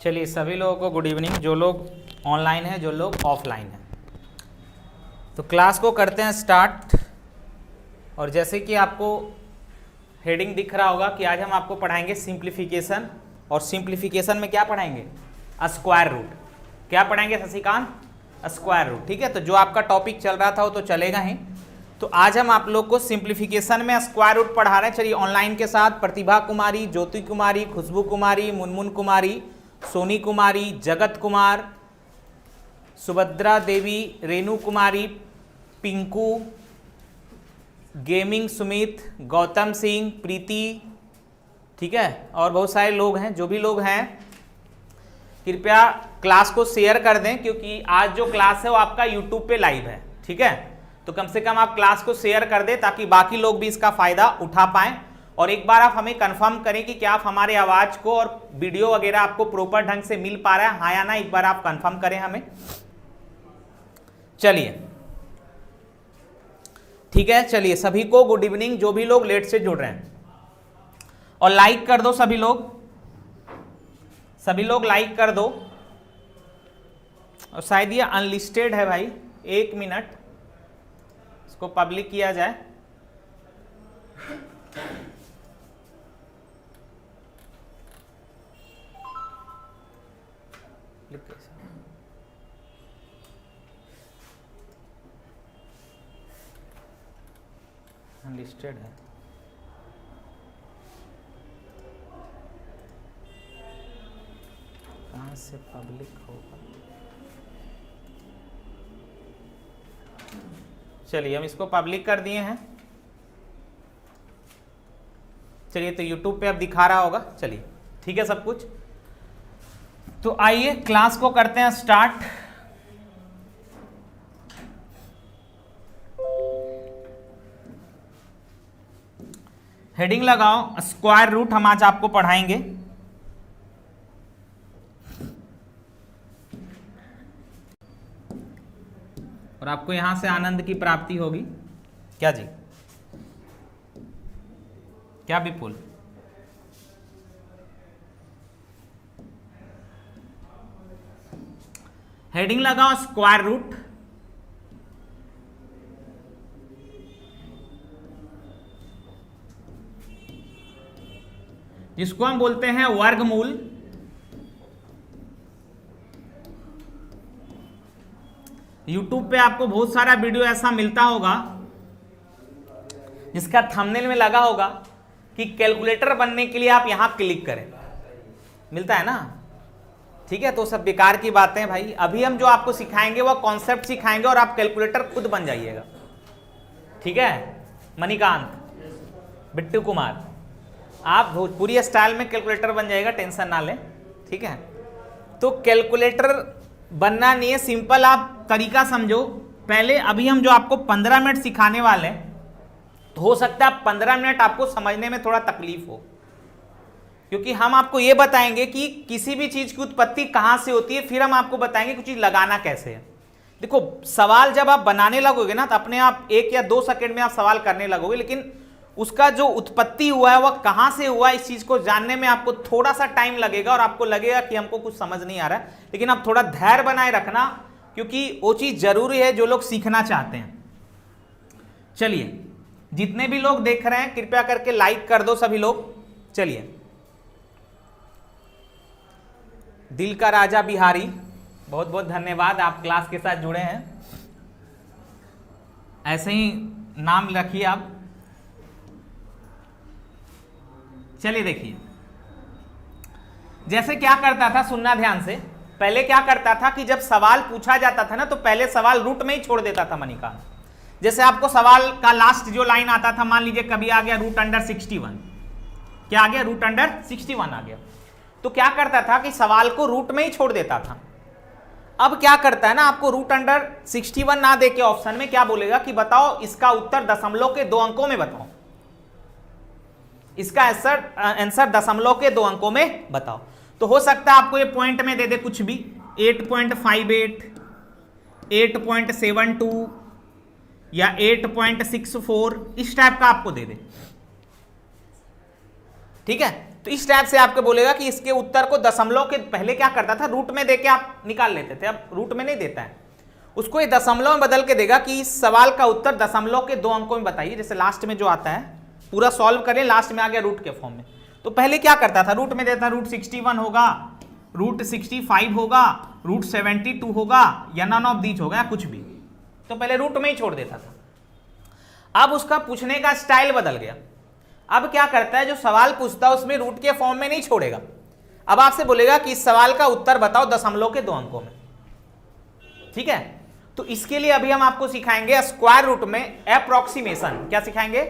चलिए सभी लोगों को गुड इवनिंग, जो लोग ऑनलाइन हैं, जो लोग ऑफलाइन हैं। तो क्लास को करते हैं स्टार्ट। और जैसे कि आपको हेडिंग दिख रहा होगा कि आज हम आपको पढ़ाएंगे सिंप्लीफिकेशन। और सिंप्लीफिकेशन में क्या पढ़ाएंगे? Square root. क्या पढ़ाएंगे शशिकांत? Square root. ठीक है, तो जो आपका टॉपिक चल रहा था वो तो चलेगा ही। तो आज हम आप लोग को सिंप्लीफिकेशन में स्क्वायर रूट पढ़ा रहे हैं। चलिए ऑनलाइन के साथ प्रतिभा कुमारी, ज्योति कुमारी, खुशबू कुमारी, मुनमुन कुमारी, सोनी कुमारी, जगत कुमार, सुभद्रा देवी, रेणु कुमारी, पिंकू, गेमिंग सुमित, गौतम सिंह, प्रीति, ठीक है, और बहुत सारे लोग हैं। जो भी लोग हैं कृपया क्लास को शेयर कर दें, क्योंकि आज जो क्लास है वो आपका यूट्यूब पे लाइव है। ठीक है, तो कम से कम आप क्लास को शेयर कर दें ताकि बाकी लोग भी इसका फायदा उठा पाएं। और एक बार आप हमें कंफर्म करें कि क्या आप हमारे आवाज को और वीडियो वगैरह आपको प्रॉपर ढंग से मिल पा रहा है, हाँ या ना, एक बार आप कंफर्म करें हमें। चलिए ठीक है, चलिए सभी को गुड इवनिंग, जो भी लोग लेट से जुड़ रहे हैं। और लाइक कर दो सभी लोग, सभी लोग लाइक कर दो। और शायद ये अनलिस्टेड है भाई, 1 मिनट इसको पब्लिक किया जाए। अनलिस्टेड है, कहाँ से पब्लिक होगा? चलिए हम इसको पब्लिक कर दिए हैं। चलिए तो YouTube पे अब दिखा रहा होगा। चलिए ठीक है सब कुछ। तो आइए क्लास को करते हैं स्टार्ट। हेडिंग लगाओ स्क्वायर रूट, हम आज आपको पढ़ाएंगे। और आपको यहां से आनंद की प्राप्ति होगी। क्या जी? क्या विपुल? हेडिंग लगाओ स्क्वायर रूट। जिसको हम बोलते हैं वर्गमूल। YouTube पे आपको बहुत सारा वीडियो ऐसा मिलता होगा जिसका थंबनेल में लगा होगा कि कैलकुलेटर बनने के लिए आप यहां क्लिक करें, मिलता है ना? ठीक है, तो सब बेकार की बातें हैं भाई। अभी हम जो आपको सिखाएंगे वो कॉन्सेप्ट सिखाएंगे और आप कैलकुलेटर खुद बन जाइएगा। ठीक है, मणिकांत, बिट्टू कुमार, आप भोजपुरी स्टाइल में कैलकुलेटर बन जाएगा, टेंशन ना लें। ठीक है, तो कैलकुलेटर बनना नहीं है, सिंपल आप तरीका समझो। पहले अभी हम जो आपको 15 मिनट सिखाने वाले हैं, तो हो सकता है 15 मिनट आपको समझने में थोड़ा तकलीफ हो, क्योंकि हम आपको यह बताएंगे कि किसी भी चीज की उत्पत्ति कहां से होती है, फिर हम आपको बताएंगे कुछ चीज लगाना कैसे है। देखो, सवाल जब आप बनाने लगोगे ना तो अपने आप 1 या 2 सेकंड में आप सवाल करने लगोगे, लेकिन उसका जो उत्पत्ति हुआ है वह कहां से हुआ है, इस चीज को जानने में आपको थोड़ा सा टाइम लगेगा और आपको लगेगा कि हमको कुछ समझ नहीं आ रहा है। लेकिन आप थोड़ा धैर्य बनाए रखना, क्योंकि वो चीज जरूरी है जो लोग सीखना चाहते हैं। चलिए, जितने भी लोग देख रहे हैं कृपया करके लाइक कर दो सभी लोग। चलिए, दिल का राजा बिहारी, बहुत बहुत धन्यवाद, आप क्लास के साथ जुड़े हैं। ऐसे ही नाम रखिए आप। चलिए देखिए, जैसे क्या करता था, सुनना ध्यान से। पहले क्या करता था कि जब सवाल पूछा जाता था ना, तो पहले सवाल रूट में ही छोड़ देता था मणिकांत। जैसे आपको सवाल का लास्ट जो लाइन आता था, मान लीजिए कभी आ गया √61, क्या आ गया? √61 आ गया, तो क्या करता था कि सवाल को रूट में ही छोड़ देता था। अब क्या करता है ना, आपको √61 ना देके ऑप्शन में क्या बोलेगा कि बताओ इसका उत्तर दशमलव के 2 अंकों में बताओ, इसका आंसर दशमलव के 2 अंकों में बताओ। तो हो सकता है आपको ये पॉइंट में दे दे कुछ भी, 8.58, 8.72 या 8.64, इस टाइप का आपको दे दे। ठीक है, तो इस टाइप से आपको बोलेगा कि इसके उत्तर को दशमलव के पहले क्या करता था, रूट में देके आप निकाल लेते थे, अब रूट में नहीं देता है, उसको ये दशमलव में बदल के देगा कि इस सवाल का उत्तर दशमलव के 2 अंकों में बताइए। जैसे लास्ट में जो आता है पूरा सॉल्व करें, लास्ट में आ गया रूट के फॉर्म में, तो पहले क्या करता था, रूट में देता, रूट 61 होगा, रूट 65 होगा, रूट 72 होगा, या नन ऑफ दीज होगा, कुछ भी, तो पहले रूट में ही छोड़ देता था। अब उसका पूछने का स्टाइल बदल गया, अब क्या करता है, जो सवाल पूछता है उसमें रूट के फॉर्म में नहीं छोड़ेगा, अब आपसे बोलेगा कि इस सवाल का उत्तर बताओ दशमलव के 2 अंकों में। ठीक है, तो इसके लिए अभी हम आपको सिखाएंगे स्क्वायर रूट में एप्रोक्सीमेशन। क्या सिखाएंगे,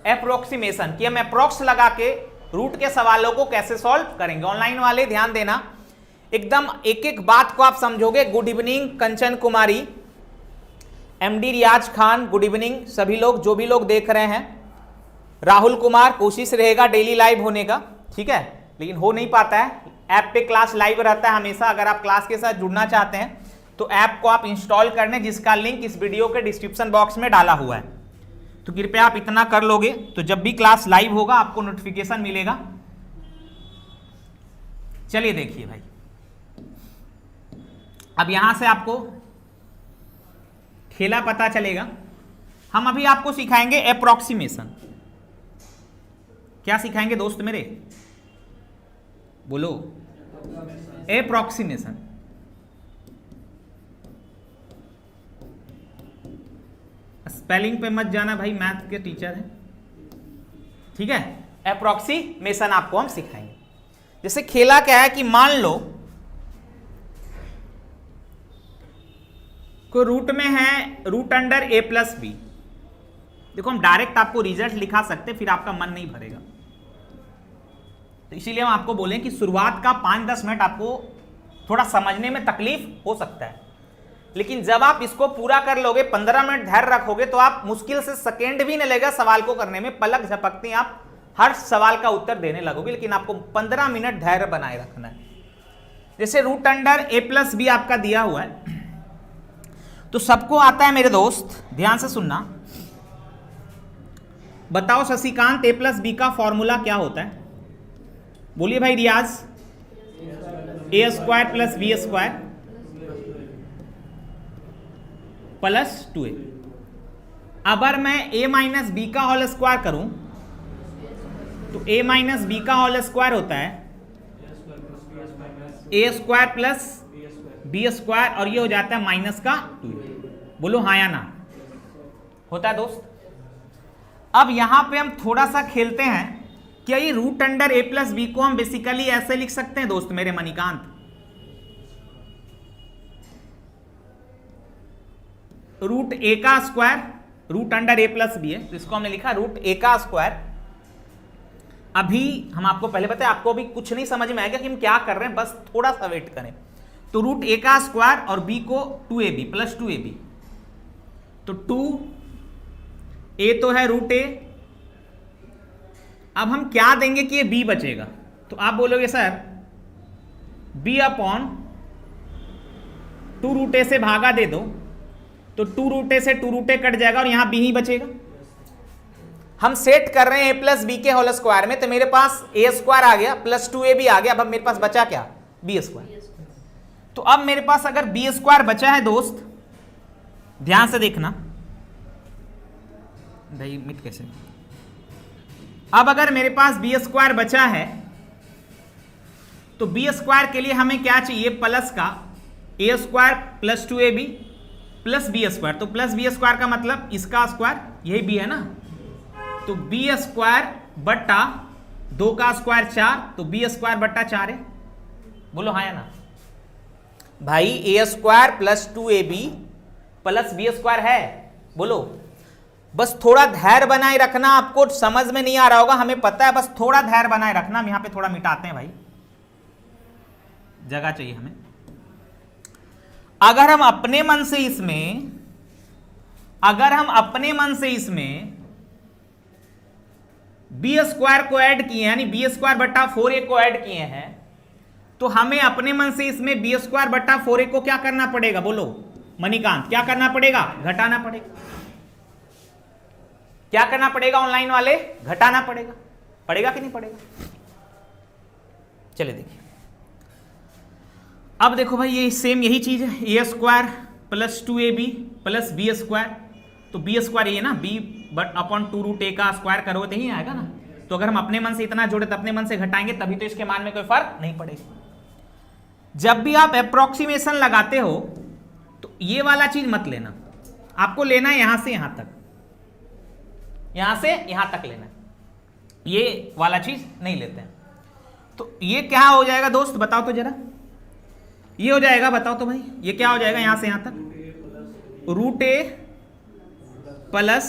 एप्रोक्सीमेशन, कि हम अप्रोक्स लगा के रूट के सवालों को कैसे सॉल्व करेंगे। ऑनलाइन वाले ध्यान देना, एकदम एक एक बात को आप समझोगे। गुड इवनिंग कंचन कुमारी, एमडी रियाज खान, गुड इवनिंग सभी लोग, जो भी लोग देख रहे हैं। राहुल कुमार, कोशिश रहेगा डेली लाइव होने का, ठीक है, लेकिन हो नहीं पाता है, ऐप पे क्लास लाइव रहता है हमेशा। अगर आप क्लास के साथ जुड़ना चाहते हैं तो ऐप को आप इंस्टॉल करने, जिसका लिंक इस वीडियो के डिस्क्रिप्शन बॉक्स में डाला हुआ है, तो कृपया आप इतना कर लोगे तो जब भी क्लास लाइव होगा आपको नोटिफिकेशन मिलेगा। चलिए देखिए भाई, अब यहां से आपको खेला पता चलेगा। हम अभी आपको सिखाएंगे एप्रोक्सीमेशन। क्या सिखाएंगे दोस्त मेरे, बोलो, एप्रोक्सीमेशन। स्पेलिंग पे मत जाना भाई, मैथ के टीचर हैं, ठीक है। एप्रोक्सीमेशन आपको हम सिखाएंगे। जैसे खेला क्या है कि मान लो को रूट में है रूट अंडर ए प्लस बी। देखो हम डायरेक्ट आपको रिजल्ट लिखा सकते, फिर आपका मन नहीं भरेगा, तो इसीलिए हम आपको बोलें कि शुरुआत का 5-10 मिनट आपको थोड़ा समझने में तकलीफ हो सकता है, लेकिन जब आप इसको पूरा कर लोगे, 15 मिनट धैर्य रखोगे, तो आप मुश्किल से सेकेंड भी नहीं लगेगा सवाल को करने में, पलक झपकते आप हर सवाल का उत्तर देने लगोगे, लेकिन आपको 15 मिनट धैर्य बनाए रखना है। जैसे रूट अंडर ए प्लस बी आपका दिया हुआ है, तो सबको आता है मेरे दोस्त, ध्यान से सुनना। बताओ शशिकांत, ए प्लस बी का फॉर्मूला क्या होता है, बोलिए भाई Riyaz. A square plus B square plus 2a। अगर मैं a माइनस बी का होल स्क्वायर करूं तो a माइनस बी का होल स्क्वायर होता है a square plus B square, और ये हो जाता है माइनस का 2a। बोलो हाँ या ना, होता है दोस्त। अब यहां पे हम थोड़ा सा खेलते हैं, क्या ये रूट अंडर ए प्लस बी को हम बेसिकली ऐसे लिख सकते हैं दोस्त मेरे मणिकांत, रूट ए का स्क्वायर, रूट अंडर ए प्लस बी है, तो इसको हमने लिखा रूट ए का स्क्वायर। अभी हम आपको पहले बताए, आपको अभी कुछ नहीं समझ में आएगा कि हम क्या कर रहे हैं, बस थोड़ा सा वेट करें। तो रूट ए का स्क्वायर और बी को 2ab प्लस 2ab, तो 2a तो है रूट ए। अब हम क्या देंगे कि ये b बचेगा, तो आप बोलोगे सर b अपॉन 2 रूट ए से भागा दे दो, तो 2 रूट ए से 2 रूट ए कट जाएगा और यहां b ही बचेगा। हम सेट कर रहे हैं a प्लस बी के होल स्क्वायर में, तो मेरे पास a स्क्वायर आ गया प्लस 2ab आ गया। अब मेरे पास बचा क्या, b स्क्वायर। तो अब मेरे पास अगर b स्क्वायर बचा है दोस्त, ध्यान से देखना भाई, मिट कैसे। अब अगर मेरे पास बी स्क्वायर बचा है, तो बी स्क्वायर के लिए हमें क्या चाहिए, प्लस का A square plus 2ab plus B square. तो प्लस बी स्क्वायर का मतलब इसका स्क्वायर, यही बी है ना, तो बी स्क्वायर बट्टा 2 का स्क्वायर 4, तो बी स्क्वायर बट्टा 4 है। बोलो हाँ या ना भाई, a square plus 2ab plus B square है, बोलो। बस थोड़ा धैर्य बनाए रखना, आपको समझ में नहीं आ रहा होगा, हमें पता है, बस थोड़ा धैर्य बनाए रखना। हम यहां पे थोड़ा मिटाते हैं भाई, जगह चाहिए हमें। अगर हम अपने मन से इसमें बी स्क्वायर को ऐड किए, यानी बी स्क्वायर बट्टा 4a को ऐड किए हैं, तो हमें अपने मन से इसमें बी स्क्वायर बट्टा 4a को क्या करना पड़ेगा, बोलो मणिकांत, क्या करना पड़ेगा, घटाना पड़ेगा। क्या करना पड़ेगा ऑनलाइन वाले, घटाना पड़ेगा, पड़ेगा कि नहीं पड़ेगा। चलिए देखिए, अब देखो भाई ये सेम यही चीज है, a square plus 2ab plus B square, तो बी स्क्वायर ये ना बी बट अपॉन 2√a का स्क्वायर करोगे तो ही आएगा ना। तो अगर हम अपने मन से इतना जोड़े तो अपने मन से घटाएंगे तभी तो इसके मान में कोई फर्क नहीं पड़ेगा। जब भी आप अप्रोक्सीमेशन लगाते हो तो ये वाला चीज मत लेना, आपको लेना है यहां से यहां तक, यहां से यहां तक लेना है, ये वाला चीज नहीं लेते हैं। तो ये क्या हो जाएगा दोस्त बताओ तो जरा, ये हो जाएगा बताओ तो भाई, ये क्या हो जाएगा यहां से यहां तक, √a plus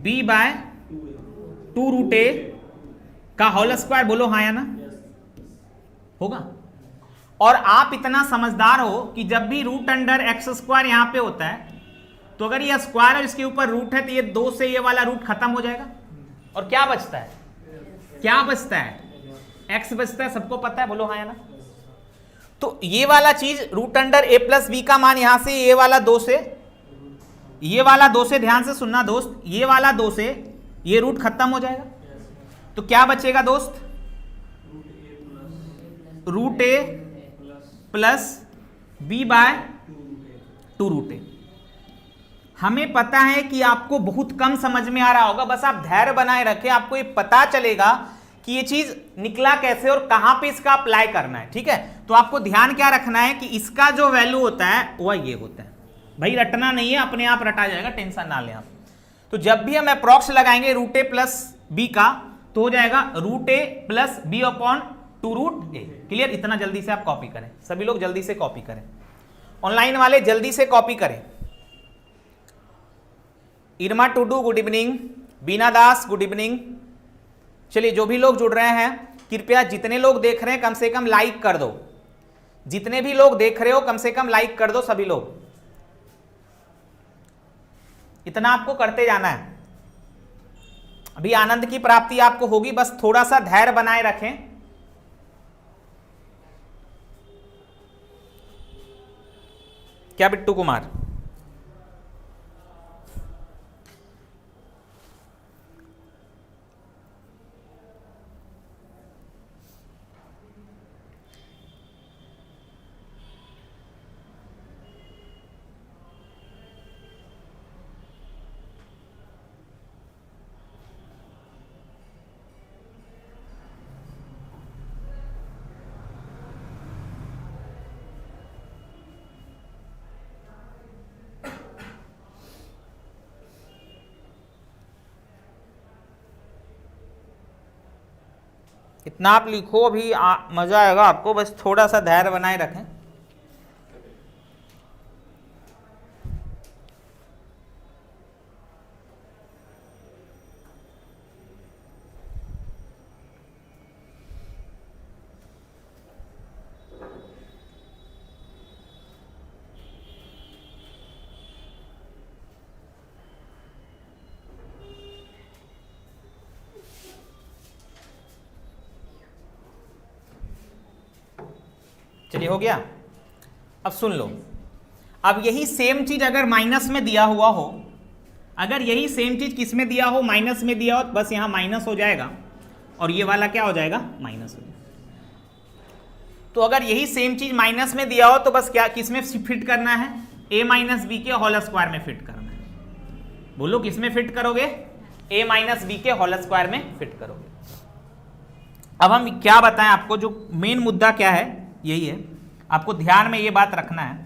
b bye 2√a का होल स्क्वायर, बोलो हाँ या ना, होगा। और आप इतना समझदार हो कि जब भी रूट अंडर एक्स स्क्वायर यहां पे होता है तो अगर ये स्क्वायर है इसके ऊपर रूट है तो ये 2 से ये वाला रूट खत्म हो जाएगा और क्या बचता है, क्या बचता है, एक्स बचता है, सबको पता है, बोलो हाँ या ना। तो ये वाला चीज root under a plus B का मान यहां से ये वाला 2 से, ये वाला 2 से, ध्यान से सुनना दोस्त, ये वाला 2 से ये रूट खत्म हो जाएगा तो क्या बचेगा दोस्त, √a plus b bye 2√a। हमें पता है कि आपको बहुत कम समझ में आ रहा होगा, बस आप धैर्य बनाए रखें, आपको ये पता चलेगा कि ये चीज निकला कैसे और कहां पे इसका अप्लाई करना है, ठीक है। तो आपको ध्यान क्या रखना है कि इसका जो वैल्यू होता है वह ये होता है, भाई रटना नहीं है, अपने आप रटा जाएगा, टेंशन ना लें आप। तो जब भी हम अप्रॉक्स लगाएंगे √a प्लस b का तो हो जाएगा √a plus b upon 2√a। Clear, इतना जल्दी से आप कॉपी करें, सभी लोग जल्दी से कॉपी करें, ऑनलाइन वाले जल्दी से कॉपी करें। इरमा टुडू गुड इवनिंग, बीना दास गुड इवनिंग। चलिए जो भी लोग जुड़ रहे हैं कृपया, जितने लोग देख रहे हैं कम से कम लाइक कर दो, जितने भी लोग देख रहे हो कम से कम लाइक कर दो सभी लोग, इतना आपको करते जाना है। अभी आनंद की प्राप्ति आपको होगी, बस थोड़ा सा धैर्य बनाए रखें। क्या बिट्टू कुमार, इतना आप लिखो, अभी मजा आएगा आपको, बस थोड़ा सा धैर्य बनाए रखें। चलिए हो गया, अब सुन लो, अब यही सेम चीज अगर माइनस में दिया हुआ हो, अगर यही सेम चीज किस में दिया हो, माइनस में दिया हो, तो बस यहां माइनस हो जाएगा और ये वाला क्या हो जाएगा, माइनस हो जाएगा। तो अगर यही सेम चीज माइनस में दिया हो तो बस क्या किस में फिट करना है, a माइनस बी के होल स्क्वायर में फिट करना है। बोलो किस में फिट करोगे, a माइनस बी के होल स्क्वायर में फिट करोगे। अब हम क्या बताएं आपको, जो मेन मुद्दा क्या है यही है, आपको ध्यान में ये बात रखना है,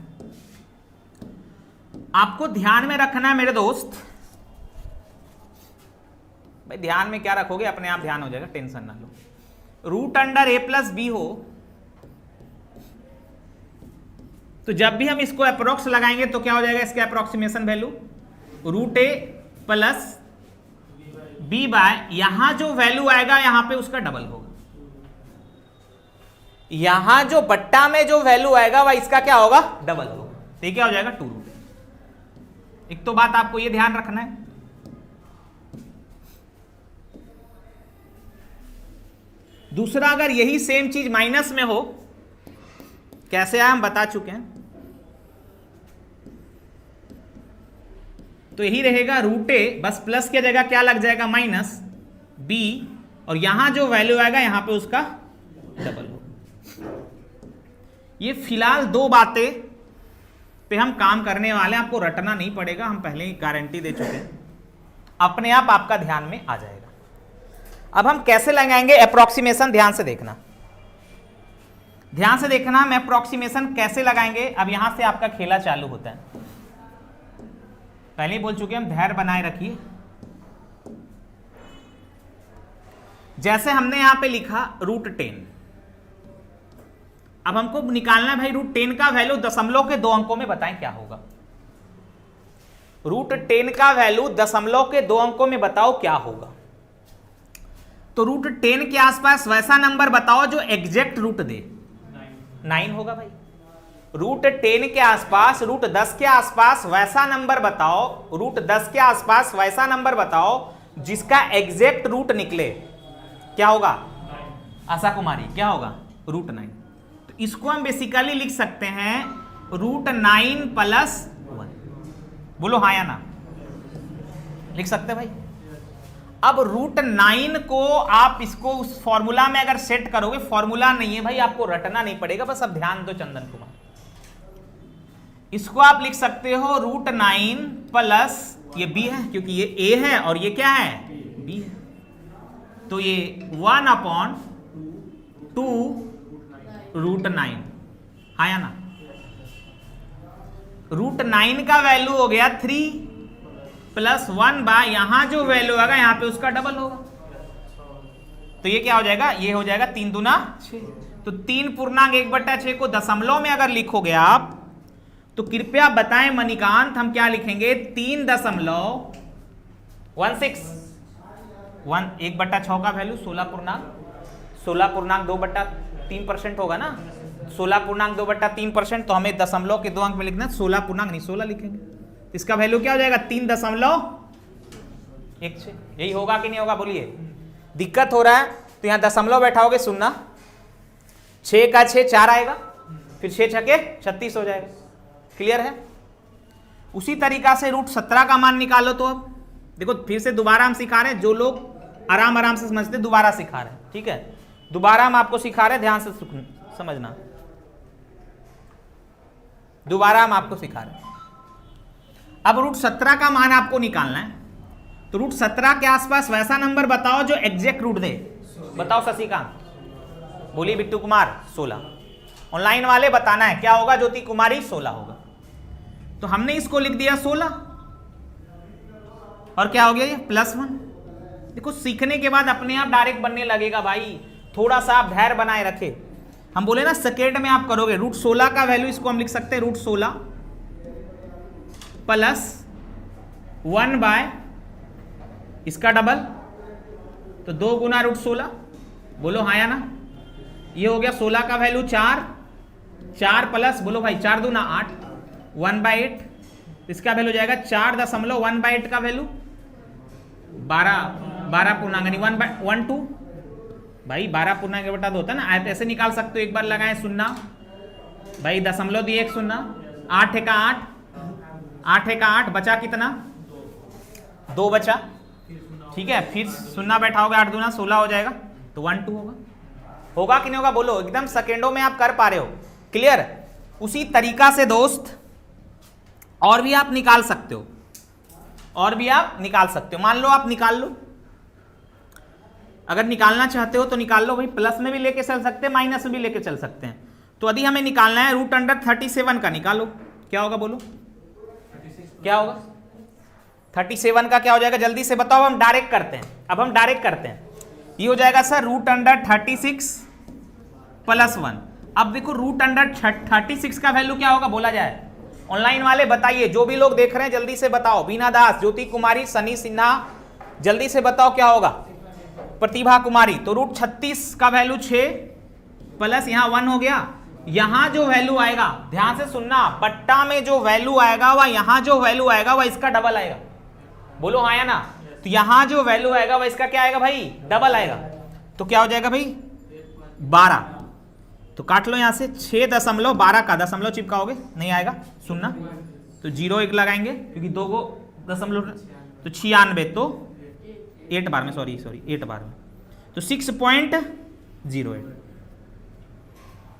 आपको ध्यान में रखना है मेरे दोस्त। भाई ध्यान में क्या रखोगे, अपने आप ध्यान हो जाएगा, टेंशन ना लो। Root under a plus b हो तो जब भी हम इसको अप्रोक्स लगाएंगे तो क्या हो जाएगा, इसके approximation value √a plus b by, यहां जो वैल्यू आएगा यहां पे उसका डबल होगा, यहां जो बट्टा में जो वैल्यू आएगा वह इसका क्या होगा, डबल होगा। तो क्या हो जाएगा 2√a। एक तो बात आपको ये ध्यान रखना है। दूसरा, अगर यही सेम चीज माइनस में हो, कैसे आया हम बता चुके हैं, तो यही रहेगा √a, बस प्लस की जगह क्या लग जाएगा, माइनस b, और यहां जो वैल्यू आएगा यहां पे उसका डबल होगा। ये फिलहाल दो बातें पे हम काम करने वाले हैं, आपको रटना नहीं पड़ेगा, हम पहले ही गारंटी दे चुके हैं, अपने आप आपका ध्यान में आ जाएगा। अब हम कैसे लगाएंगे अप्रोक्सीमेशन, ध्यान से देखना, ध्यान से देखना हम अप्रोक्सीमेशन कैसे लगाएंगे। अब यहां से आपका खेला चालू होता है, पहले ही बोल चुके हम, धैर्य बनाए रखिए। जैसे हमने यहां पे लिखा √10, अब हमको निकालना है भाई √10 का वैल्यू दशमलव के 2 अंकों में, बताएं क्या होगा। √10 का वैल्यू दशमलव के 2 अंकों में बताओ क्या होगा। तो √10 के आसपास वैसा नंबर बताओ जो एग्जैक्ट रूट दे। 9 होगा भाई। √10 के आसपास, √10 के आसपास वैसा नंबर बताओ, √10 के आसपास वैसा नंबर बताओ जिसका एग्जैक्ट रूट निकले। क्या होगा आशा कुमारी, क्या होगा √9। तो इसको हम बेसिकली लिख सकते हैं √9 + 1। बोलो हाँ या ना, लिख सकते हैं भाई। अब √9 को आप इसको उस फॉर्मूला में अगर सेट करोगे, फॉर्मूला नहीं है भाई, आपको रटना नहीं पड़ेगा, बस अब ध्यान दो चंदन कुमार। इसको आप लिख सकते हो √9 प्लस ये b है, क्योंकि ये a है और ये क्या है b है, तो ये 1/2 √9, हाँ या ना। √9 का वैल्यू हो गया 3 + 1 यहां जो वैल्यू आएगा यहां पे उसका डबल होगा, तो ये क्या हो जाएगा, ये हो जाएगा 3 दूना 6। तो 3.1/6 को दशमलव में अगर लिखोगे आप, तो कृपया बताएं मणिकांत, हम क्या लिखेंगे 3.16 1/6 का वैल्यू 16.2/3% होगा ना, 16.2/3%, तो हमें दशमलव के 2 अंक में लिखना है, 16 लिखेंगे, इसका वैल्यू क्या हो जाएगा 3.16। यही होगा कि नहीं होगा, बोलिए। दिक्कत हो रहा है तो यहां दशमलव बैठाओगे, सुनना, 6 का 6 4 आएगा, फिर 6 छके 36 हो जाएगा। क्लियर है। उसी तरीका से √17 का मान निकालो। तो अब देखो फिर से दोबारा हम सिखा रहे हैं, जो लोग आराम से समझते दोबारा सिखा रहे हैं, ठीक है, दोबारा हम आपको सिखा रहे हैं, ध्यान से समझना, दोबारा हम आपको सिखा रहे हैं। अब √17 का मान आपको निकालना है, तो √17 के आसपास वैसा नंबर बताओ जो एग्जैक्ट रूट दे। बताओ शशिकांत, बोली बिट्टू कुमार 16। ऑनलाइन वाले बताना है क्या होगा, ज्योति कुमारी 16 होगा। तो हमने इसको लिख दिया 16, और क्या हो गया ये +1। देखो सीखने के बाद अपने आप डायरेक्ट बनने लगेगा भाई, थोड़ा सा आप धैर्य बनाए रखे। हम बोले ना सेकेंड में आप करोगे। √16 का वैल्यू इसको हम लिख सकते हैं √16 + 1 इसका डबल, तो 2 गुना √16। बोलो हाँ या ना। ये हो गया 16 का वैल्यू 4 प्लस, बोलो भाई 4 दूना 8, 1/8, इसका वैल्यू जाएगा 4.1/8 का वैल्यू 12 पूर्णांक 1/2 भाई, 12 पूर्णांक बटा 2 होता है ना, आप ऐसे निकाल सकते हो। एक बार लगाएं सुनना भाई, दशमलव दिए 1 0, 8 का 8 बचा कितना 2 बचा, ठीक है, फिर सुनना बैठाओगे 8 दूना 16 हो जाएगा, तो 1 2 होगा कि नहीं होगा, बोलो। एकदम सेकेंडों में आप कर पा रहे हो। क्लियर। उसी तरीका से दोस्त और भी आप निकाल सकते हो, मान लो आप निकाल लो, अगर निकालना चाहते हो तो निकाल लो भाई, प्लस में भी लेके चल सकते हैं, माइनस में भी लेके चल सकते हैं। तो यदि हमें निकालना है √37 का, निकालो क्या होगा, बोलो क्या होगा 37 का क्या हो जाएगा, जल्दी से बताओ। हम डायरेक्ट करते हैं, ये हो जाएगा सर √36 + 1। अब देखो √36 का वैल्यू क्या होगा, बोला जाए। ऑनलाइन वाले बताइए, जो भी लोग देख रहे हैं जल्दी से बताओ। बीना दास, ज्योति कुमारी, सनी सिन्हा, जल्दी से बताओ क्या होगा। प्रतिभा कुमारी, तो √36 का वैल्यू 6 प्लस यहां 1 हो गया। यहां जो वैल्यू आएगा, ध्यान से सुनना, पट्टा में जो वैल्यू आएगा वह यहां जो वैल्यू आएगा वह इसका डबल आएगा। बोलो हाँ या ना। तो यहां जो वैल्यू आएगा वह इसका क्या आएगा भाई, डबल आएगा। तो क्या हो जाएगा भाई 12। तो काट लो यहां से 6.12 का दशमलव चिपकाओगे, नहीं आएगा, सुनना, तो 0 1 लगाएंगे क्योंकि 2 को दशमलव, तो 96, तो 8 बार में, सॉरी 8 बार में, तो 6.08।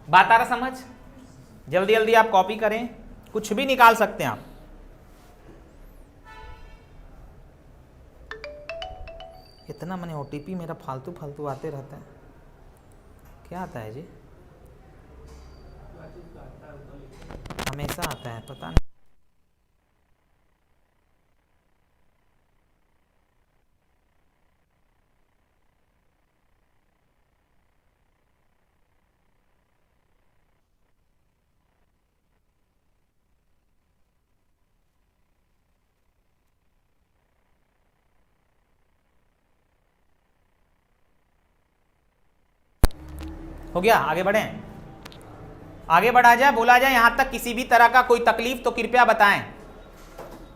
बात आ रहा समझ? जल्दी जल्दी आप कॉपी करें, कुछ भी निकाल सकते हैं आप। इतना मैंने ओटीपी मेरा फालतू फालतू आते रहता है, क्या आता है जी? हमेशा आता है, पता नहीं। हो गया, आगे बढ़ें। आगे बढ़ा जाए, बोला जाए यहां तक किसी भी तरह का कोई तकलीफ तो कृपया बताएं।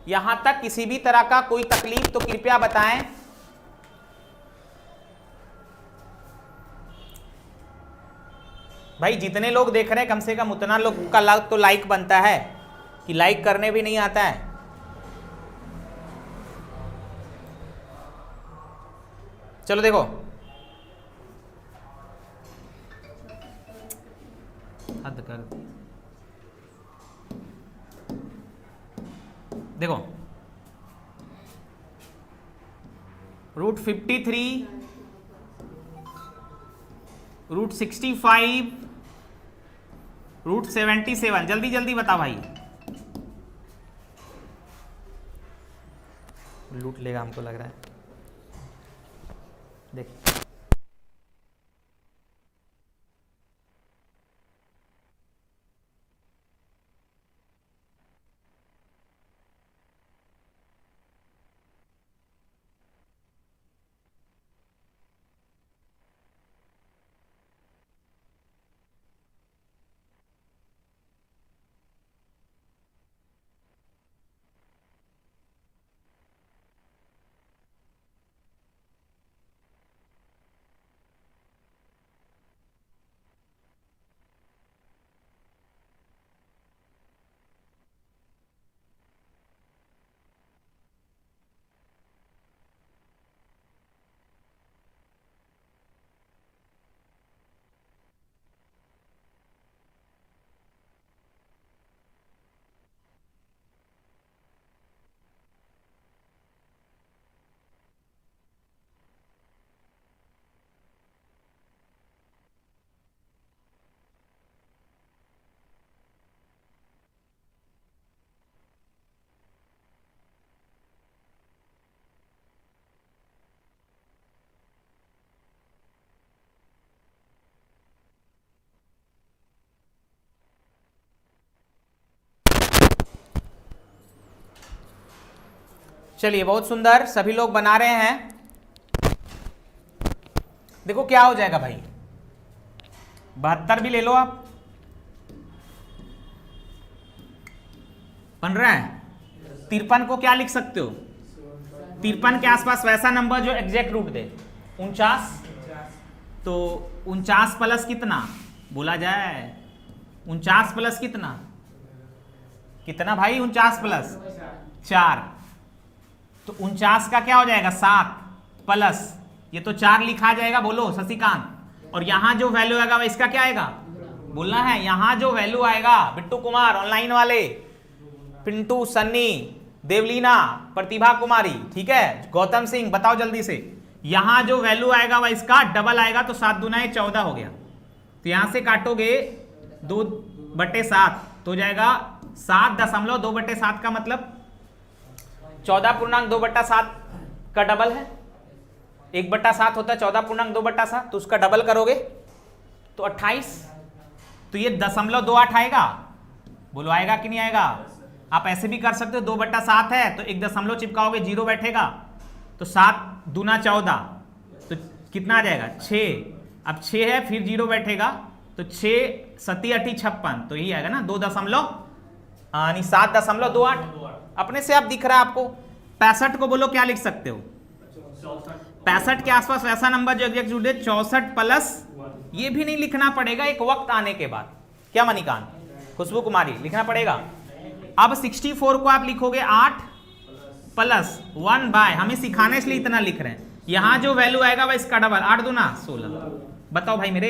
यहां तक किसी भी तरह का कोई तकलीफ तो कृपया बताएं। भाई जितने लोग देख रहे हैं कम से कम उतना लोग का तो लाइक बनता है, कि लाइक करने भी नहीं आता है। चलो देखो, हद कर दी। देखो √53, √65, √77, जल्दी जल्दी बता भाई। लूट लेगा हमको लग रहा है, देख। चलिए बहुत सुंदर, सभी लोग बना रहे हैं। देखो क्या हो जाएगा भाई, 72 भी ले लो आप, बन रहा है। 53 को क्या लिख सकते हो? 53 के आसपास वैसा नंबर जो एग्जैक्ट रूट दे। 49, तो 49 प्लस कितना बोला जाए? 49 प्लस कितना, कितना भाई? 49 प्लस 4, तो 49 का क्या हो जाएगा? 7 प्लस ये तो 4 लिखा जाएगा, बोलो शशिकांत। और यहां जो वैल्यू आएगा वह इसका क्या आएगा बोलना है? यहां जो वैल्यू आएगा, बिट्टू कुमार ऑनलाइन वाले, पिंटू, सन्नी, देवलीना, प्रतिभा कुमारी, ठीक है, गौतम सिंह, बताओ जल्दी से। यहां जो वैल्यू आएगा वह इसका डबल आएगा, तो 7 दूना 14 हो गया। तो यहां से काटोगे 2/7 तो हो जाएगा 7.2/7 का मतलब 14.2/7 का डबल है। 1/7 होता है 14.2/7, तो उसका डबल करोगे तो 28। तो ये 0.28 आएगा, बोलो आएगा कि नहीं आएगा? आप ऐसे भी कर सकते हो, 2/7 है तो 1 दशमलव चिपकाओगे, 0 बैठेगा, तो 7 दूना 14, तो कितना आ जाएगा? 6। अब 6 है फिर 0 बैठेगा, तो 6 7 8 56, तो यही आएगा ना 7.28। अपने से आप दिख रहा है आपको। 65 को बोलो क्या लिख सकते हो? 65 के आसपास वैसा नंबर जो एग्जैक्ट जुड़े 64 प्लस, ये भी नहीं लिखना पड़ेगा एक वक्त आने के बाद। क्या मणिकांत, खुशबू कुमारी, लिखना पड़ेगा। अब 64 को आप लिखोगे 8 प्लस 1 बाय, हमें सिखाने इसलिए इतना लिख रहे हैं, यहां जो वैल्यू आएगा वह इसका डबल, 8 दूना 16, बताओ भाई मेरे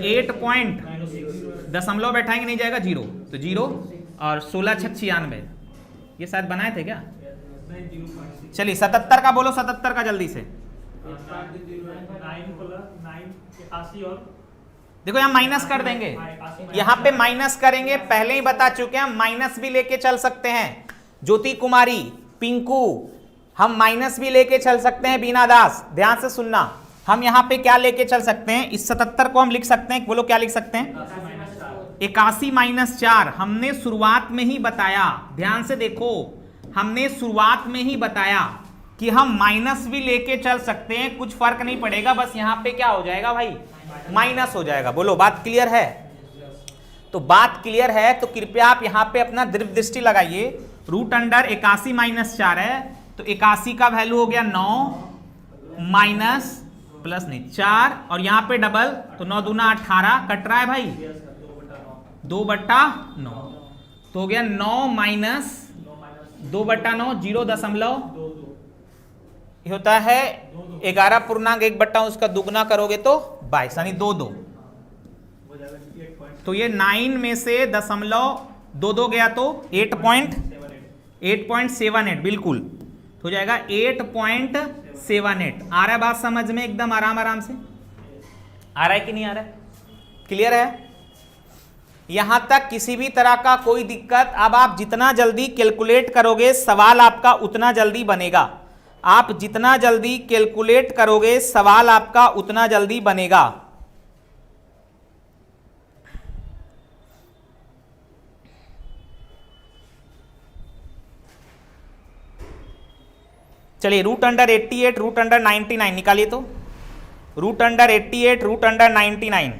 8 पॉइंट दशमलव बैठाएंगे नहीं जाएगा 0, तो 0 और 16 छक 96, ये शायद बनाए थे क्या? चलिए 77 का बोलो, 77 का जल्दी से। देखो यहाँ माइनस कर देंगे, यहाँ पे माइनस करेंगे, पहले ही बता चुके हैं माइनस भी लेके चल सकते हैं। ज्योति कुमारी, पिंकू, हम माइनस भी लेके चल सकते हैं। बीना दास, ध्यान से सुनना, हम यहाँ पे क्या लेके चल सकते हैं? इस 77 को हम लिख सकते हैं, बोलो क्या लिख सकते हैं? 81-4। हमने शुरुआत में ही बताया, ध्यान से देखो, हमने शुरुआत में ही बताया कि हम माइनस भी लेके चल सकते हैं, कुछ फर्क नहीं पड़ेगा, बस यहाँ पे क्या हो जाएगा भाई? माइनस हो जाएगा। बोलो बात क्लियर है? तो बात क्लियर है तो कृपया आप यहाँ पे अपना दीर्घ दृष्टि लगाइए। रूट अंडर 81-4 है, तो 81 का वैल्यू हो गया 9 माइनस प्लस नहीं 4, और यहाँ पे डबल, तो 9 दूना 18 कट रहा है भाई, 2/9, तो हो गया 9 माइनस 2/9, 0.2 होता है 11.1 उसका दुगना करोगे तो 22, यानी 2 तो ये 9 में से 0.22 गया तो 8.78 बिल्कुल, तो हो जाएगा 8.78। आ रहा है बात समझ में? एकदम आराम से आ रहा है कि नहीं आ रहा है? क्लियर है? यहां तक किसी भी तरह का कोई दिक्कत? अब आप जितना जल्दी कैलकुलेट करोगे सवाल आपका उतना जल्दी बनेगा। आप जितना जल्दी कैलकुलेट करोगे सवाल आपका उतना जल्दी बनेगा। चलिए रूट अंडर 88 रूट अंडर 99 निकालिए तो। Root under 88 root under 99,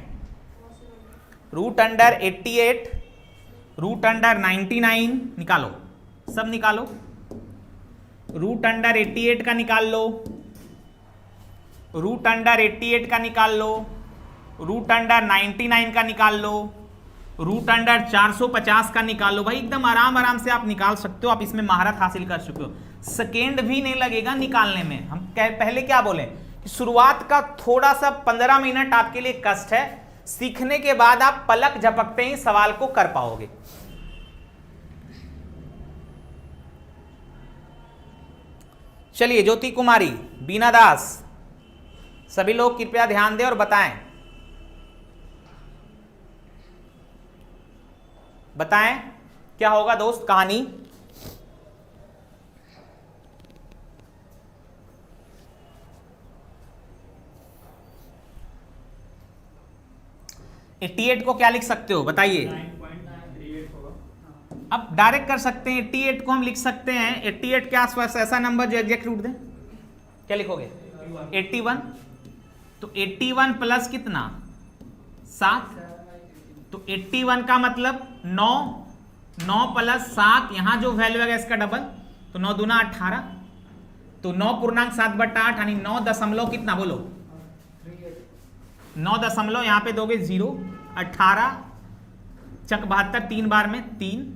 root under 88 root under 99 निकालो, सब निकालो। रूट अंडर 88 का निकाल लो, रूट अंडर 88 का निकाल लो, रूट अंडर 99 का निकाल लो, रूट अंडर 450 का निकाल लो। भाई एकदम आराम से आप निकाल सकते हो, आप इसमें महारत हासिल कर चुके हो, सेकेंड भी नहीं लगेगा निकालने में। हम पहले क्या बोले कि शुरुआत का थोड़ा सा 15 मिनट आपके लिए कष्ट है, सीखने के बाद आप पलक झपकते ही सवाल को कर पाओगे। चलिए ज्योति कुमारी, बीना दास, सभी लोग कृपया ध्यान दें और बताएं, बताएं क्या होगा दोस्त कहानी? एट्टी को क्या लिख सकते हो बताइए? 9.38 होगा। अब डायरेक्ट कर सकते हैं, 88 को हम लिख सकते हैं 88 के आसपास ऐसा नंबर जो एग्जैक्ट रूट दे। क्या लिखोगे? 81, तो 81 प्लस कितना 7, तो 81 का मतलब 9, 9 प्लस 7, यहां जो वैल्यू है इसका डबल, तो 9 दूना 18, तो 9.7/8 यानी 9 दशमलव कितना बोलो? 9 दशमलव, यहां पे दोगे 0, 18 चक 72 3 बार में 3,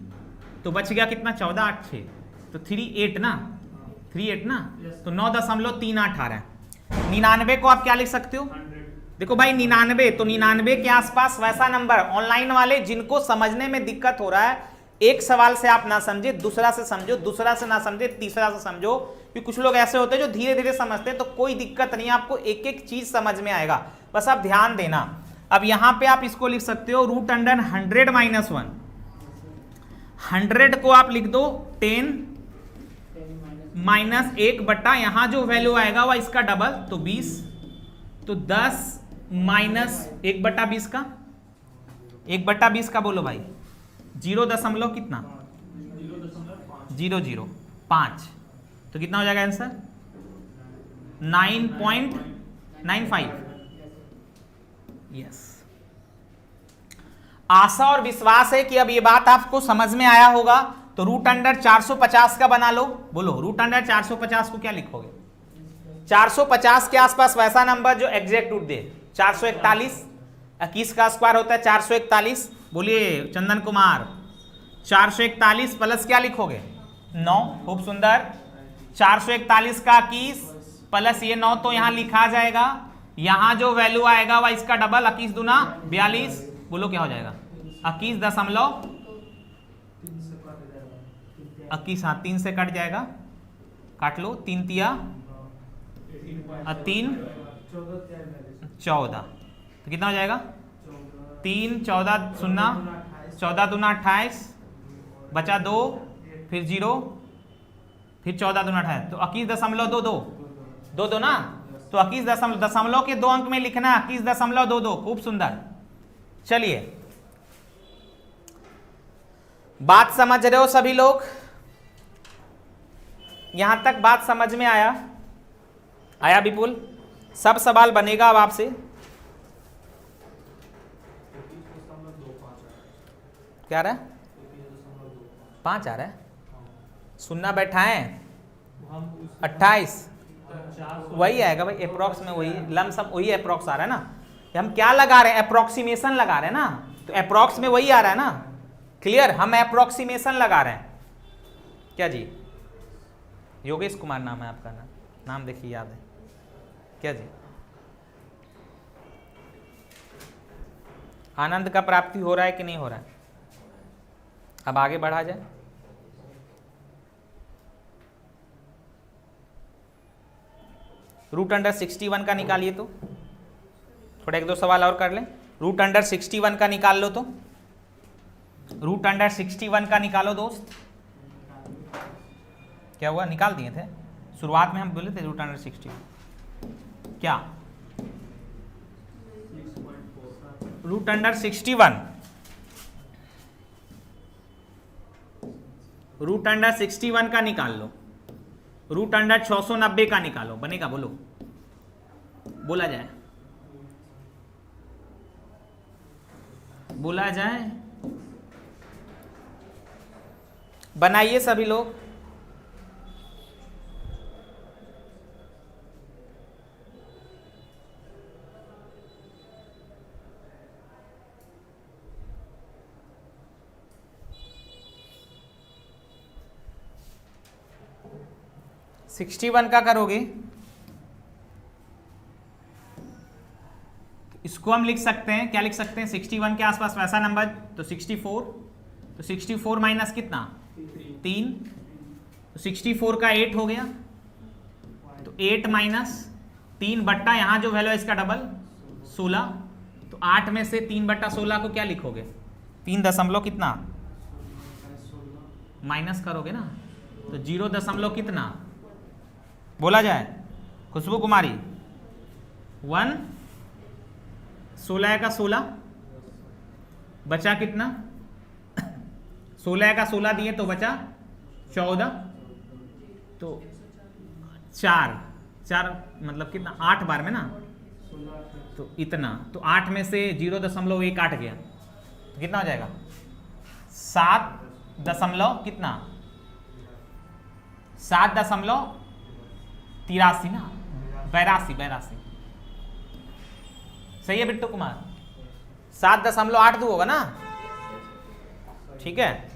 तो बच गया कितना 14 8 6, तो 38 ना, 38 ना, तो 9.38 आ रहा है। 99 को आप क्या लिख सकते हो? देखो भाई 99, तो 99 के आसपास वैसा नंबर, ऑनलाइन वाले जिनको समझने में दिक्कत हो रहा है, एक सवाल से आप ना समझे दूसरा से समझो, दूसरा से ना समझे तीसरा से समझो, क्योंकि कुछ लोग ऐसे होते हैं जो धीरे धीरे समझते हैं, तो कोई दिक्कत नहीं, आपको एक एक चीज समझ में आएगा, बस आप ध्यान देना। अब यहां पे आप इसको लिख सकते हो रूट अंडर 100 माइनस 1, 100 को आप लिख दो 10 माइनस 1 बटा, यहां जो वैल्यू आएगा वह इसका डबल, तो 20, तो 10 माइनस 1/20 का, 1/20 का बोलो भाई 0 दशमलव कितना 0.005, तो कितना हो जाएगा आंसर? 9.95। यस, आशा और विश्वास है कि अब ये बात आपको समझ में आया होगा। तो रूट अंडर 450 का बना लो, बोलो रूट अंडर 450 को क्या लिखोगे? 450 के आसपास वैसा नंबर जो एग्जैक्ट रूट दे। 441, 21 का स्क्वायर होता है 441, बोलिए चंदन कुमार। 441 प्लस क्या लिखोगे? 9, खूब सुंदर। 441 का 21 प्लस ये 9 तो यहां लिखा जाएगा, यहां जो वैल्यू आएगा वह इसका डबल, 21 दूना 42, बोलो क्या हो जाएगा 21 हाँ 3 से कट जाएगा, काट लो, 3 तिया 3 14, तो कितना हो जाएगा 3 14 शून्य 14 दूना 28, बचा 2 फिर 0 फिर 14 दूना 28, तो 21.22 ना, तो 21 के 2 अंक में लिखना है 21.22, खूब सुंदर। चलिए बात समझ रहे हो सभी लोग? यहां तक बात समझ में आया विपुल? सब सवाल बनेगा अब आपसे। क्या रहा है 5 आ रहा है, सुनना बैठा है 28 वही आएगा भाई, अप्रोक्स में वही लमसम वही अप्रोक्स आ रहा है ना। हम क्या लगा रहे हैं, अप्रोक्सीमेशन लगा रहे हैं ना, तो अप्रोक्स में वही आ रहा है ना। क्लियर, हम अप्रोक्सीमेशन लगा रहे हैं। क्या जी? योगेश कुमार नाम है आपका? नाम देखिए याद है क्या जी? आनंद का प्राप्ति हो रहा है कि नहीं हो रहा है? अब आगे बढ़ा जाए। रूट अंडर 61 का निकालिए, तो थोड़ा 1-2 सवाल और कर लें। रूट अंडर 61 का निकाल लो, तो रूट अंडर 61 का निकालो दोस्त। क्या हुआ, निकाल दिए थे शुरुआत में, हम बोले थे रूट अंडर 61 क्या रूट अंडर 61 रूट अंडर 61 का निकाल लो, रूट अंडर 690 का निकालो, बनेगा? बोलो, बोला जाए, बोला जाए, बनाइए सभी लोग। सिक्सटी 61 का करोगे, इसको हम लिख सकते हैं, क्या लिख सकते हैं 61 के आसपास वैसा नंबर, तो 64, तो 64 माइनस कितना 3, तो 64 का 8 हो गया, तो 8 माइनस 3 बट्टा यहाँ जो वैल्यू है इसका डबल 16, तो 8 में से 3/16 को क्या लिखोगे 3 दशमलव कितना माइनस करोगे ना, तो 0 दशमलव कितना, बोला जाए खुशबू कुमारी 1, 16 का 16 बचा कितना 16 का 16 दिए तो बचा 14, तो 4 मतलब कितना 8 बार में ना, तो इतना, तो 8 में से 0.1 काट गया, तो कितना हो जाएगा 7 दशमलव कितना 7.83 ना, 82 सही है बिट्टू कुमार, 7.82 होगा ना, ठीक है।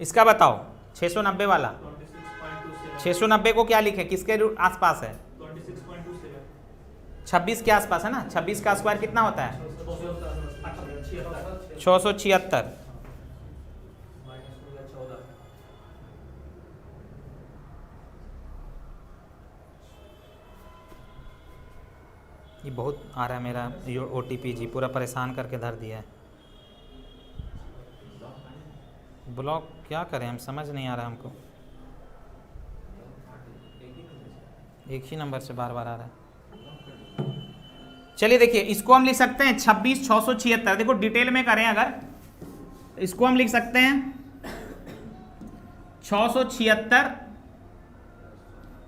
इसका बताओ 690 वाला 690 को क्या लिखे, किसके आसपास है 26 के आसपास है ना, 26 का स्क्वायर कितना होता है 676, ये बहुत आ रहा है मेरा OTP जी, पूरा परेशान करके धर दिया है। ब्लॉक क्या करें हम, समझ नहीं आ रहा हमको, एक ही नंबर से बार बार आ रहा है। चलिए देखिए, इसको हम लिख सकते हैं 26,676, देखो डिटेल में करें अगर, इसको हम लिख सकते हैं 676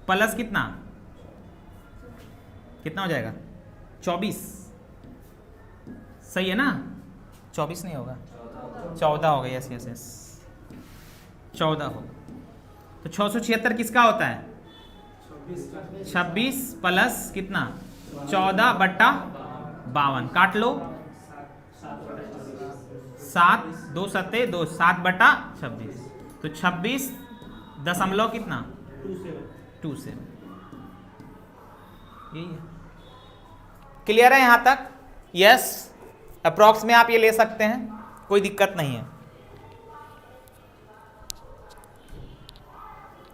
प्लस कितना हो जाएगा 24, सही है ना, 24 नहीं होगा 14 होगा, यस 14 हो, तो 676 किसका होता है 26 प्लस कितना 14/52 काट लो 7 2 सत्ते 2 7/26 तो 26 दशमलव कितना 27 यही है। क्लियर है यहां तक? यस, अप्रॉक्स में आप ये ले सकते हैं, कोई दिक्कत नहीं है।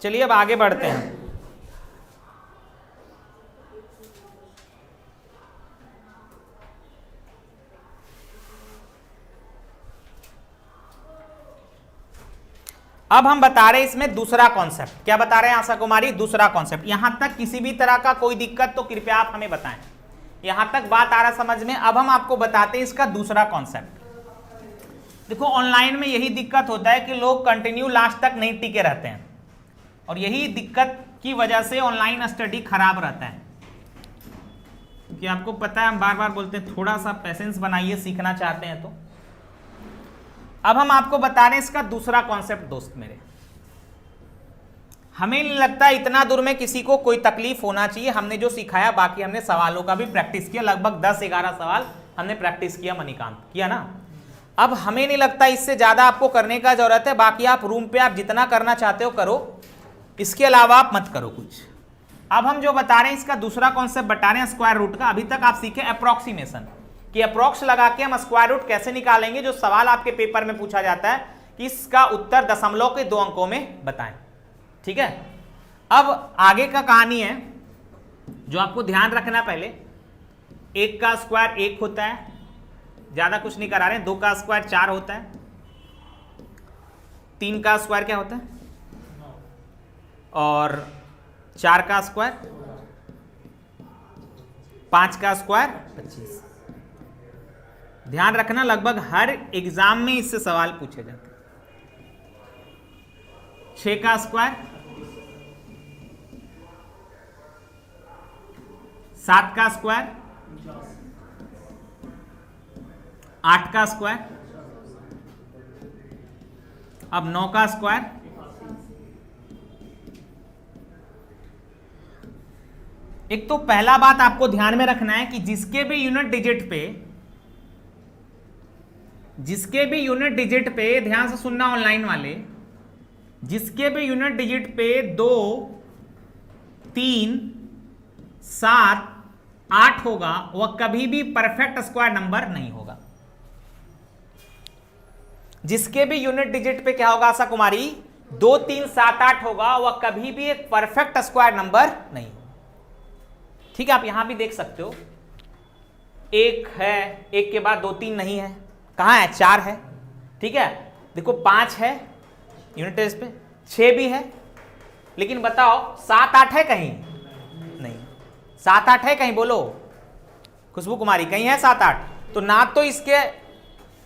चलिए अब आगे बढ़ते हैं। अब हम बता रहे हैं इसमें दूसरा कॉन्सेप्ट। क्या बता रहे हैं आशा कुमारी? दूसरा कॉन्सेप्ट। यहां तक किसी भी तरह का कोई दिक्कत तो कृपया आप हमें बताएं। यहां तक बात आ रहा समझ में? अब हम आपको बताते हैं इसका दूसरा कॉन्सेप्ट। देखो ऑनलाइन में यही दिक्कत होता है कि लोग कंटिन्यू लास्ट तक नहीं टिके रहते हैं, और यही दिक्कत की वजह से ऑनलाइन स्टडी खराब रहता है। क्योंकि आपको पता है, हम बार बार बोलते हैं थोड़ा सा पेशेंस बनाइए, सीखना चाहते हैं तो। अब हम आपको बता रहे हैं इसका दूसरा कॉन्सेप्ट। दोस्त मेरे, हमें नहीं लगता इतना दूर में किसी को कोई तकलीफ होना चाहिए। हमने जो सिखाया, बाकी हमने सवालों का भी प्रैक्टिस किया, लगभग 10-11 सवाल हमने प्रैक्टिस किया, मणिकांत किया ना। अब हमें नहीं लगता इससे ज्यादा आपको करने का जरूरत है। बाकी आप रूम पे आप जितना करना चाहते हो करो, इसके अलावा आप मत करो कुछ। अब हम जो बता रहे हैं इसका दूसरा कॉन्सेप्ट बता रहे हैं स्क्वायर रूट का। अभी तक आप सीखे अप्रोक्सीमेशन, कि अप्रोक्स लगा के हम स्क्वायर रूट कैसे निकालेंगे। जो सवाल आपके पेपर में पूछा जाता है कि इसका उत्तर दशमलव के 2 अंकों में बताएं, ठीक है। अब आगे का कहानी है जो आपको ध्यान रखना। पहले 1 का स्क्वायर 1 होता है, ज्यादा कुछ नहीं करा रहे हैं। 2 का स्क्वायर 4 होता है। 3 का स्क्वायर क्या होता है? और 4 का स्क्वायर 5 का स्क्वायर 25। ध्यान रखना, लगभग हर एग्जाम में इससे सवाल पूछे जाते हैं। 6 का स्क्वायर 7 का स्क्वायर 8 का स्क्वायर, अब 9 का स्क्वायर, एक तो पहला बात आपको ध्यान में रखना है कि जिसके भी यूनिट डिजिट पे ध्यान से सुनना ऑनलाइन वाले, जिसके भी यूनिट डिजिट पे 2, 3, 7, 8 होगा वह कभी भी परफेक्ट स्क्वायर नंबर नहीं होगा। जिसके भी यूनिट डिजिट पे क्या होगा आशा कुमारी? 2, 3, 7, 8 होगा, वह कभी भी एक परफेक्ट स्क्वायर नंबर नहीं होगा। ठीक है, आप यहां भी देख सकते हो 1 है, 1 के बाद 2, 3 नहीं है, कहां है? 4 है, ठीक है। देखो 5 है यूनिट टेस्ट पे, 6 भी है, लेकिन बताओ 7, 8 है कहीं? नहीं। 7, 8 है कहीं? बोलो खुशबू कुमारी, कहीं है 7, 8? तो ना तो इसके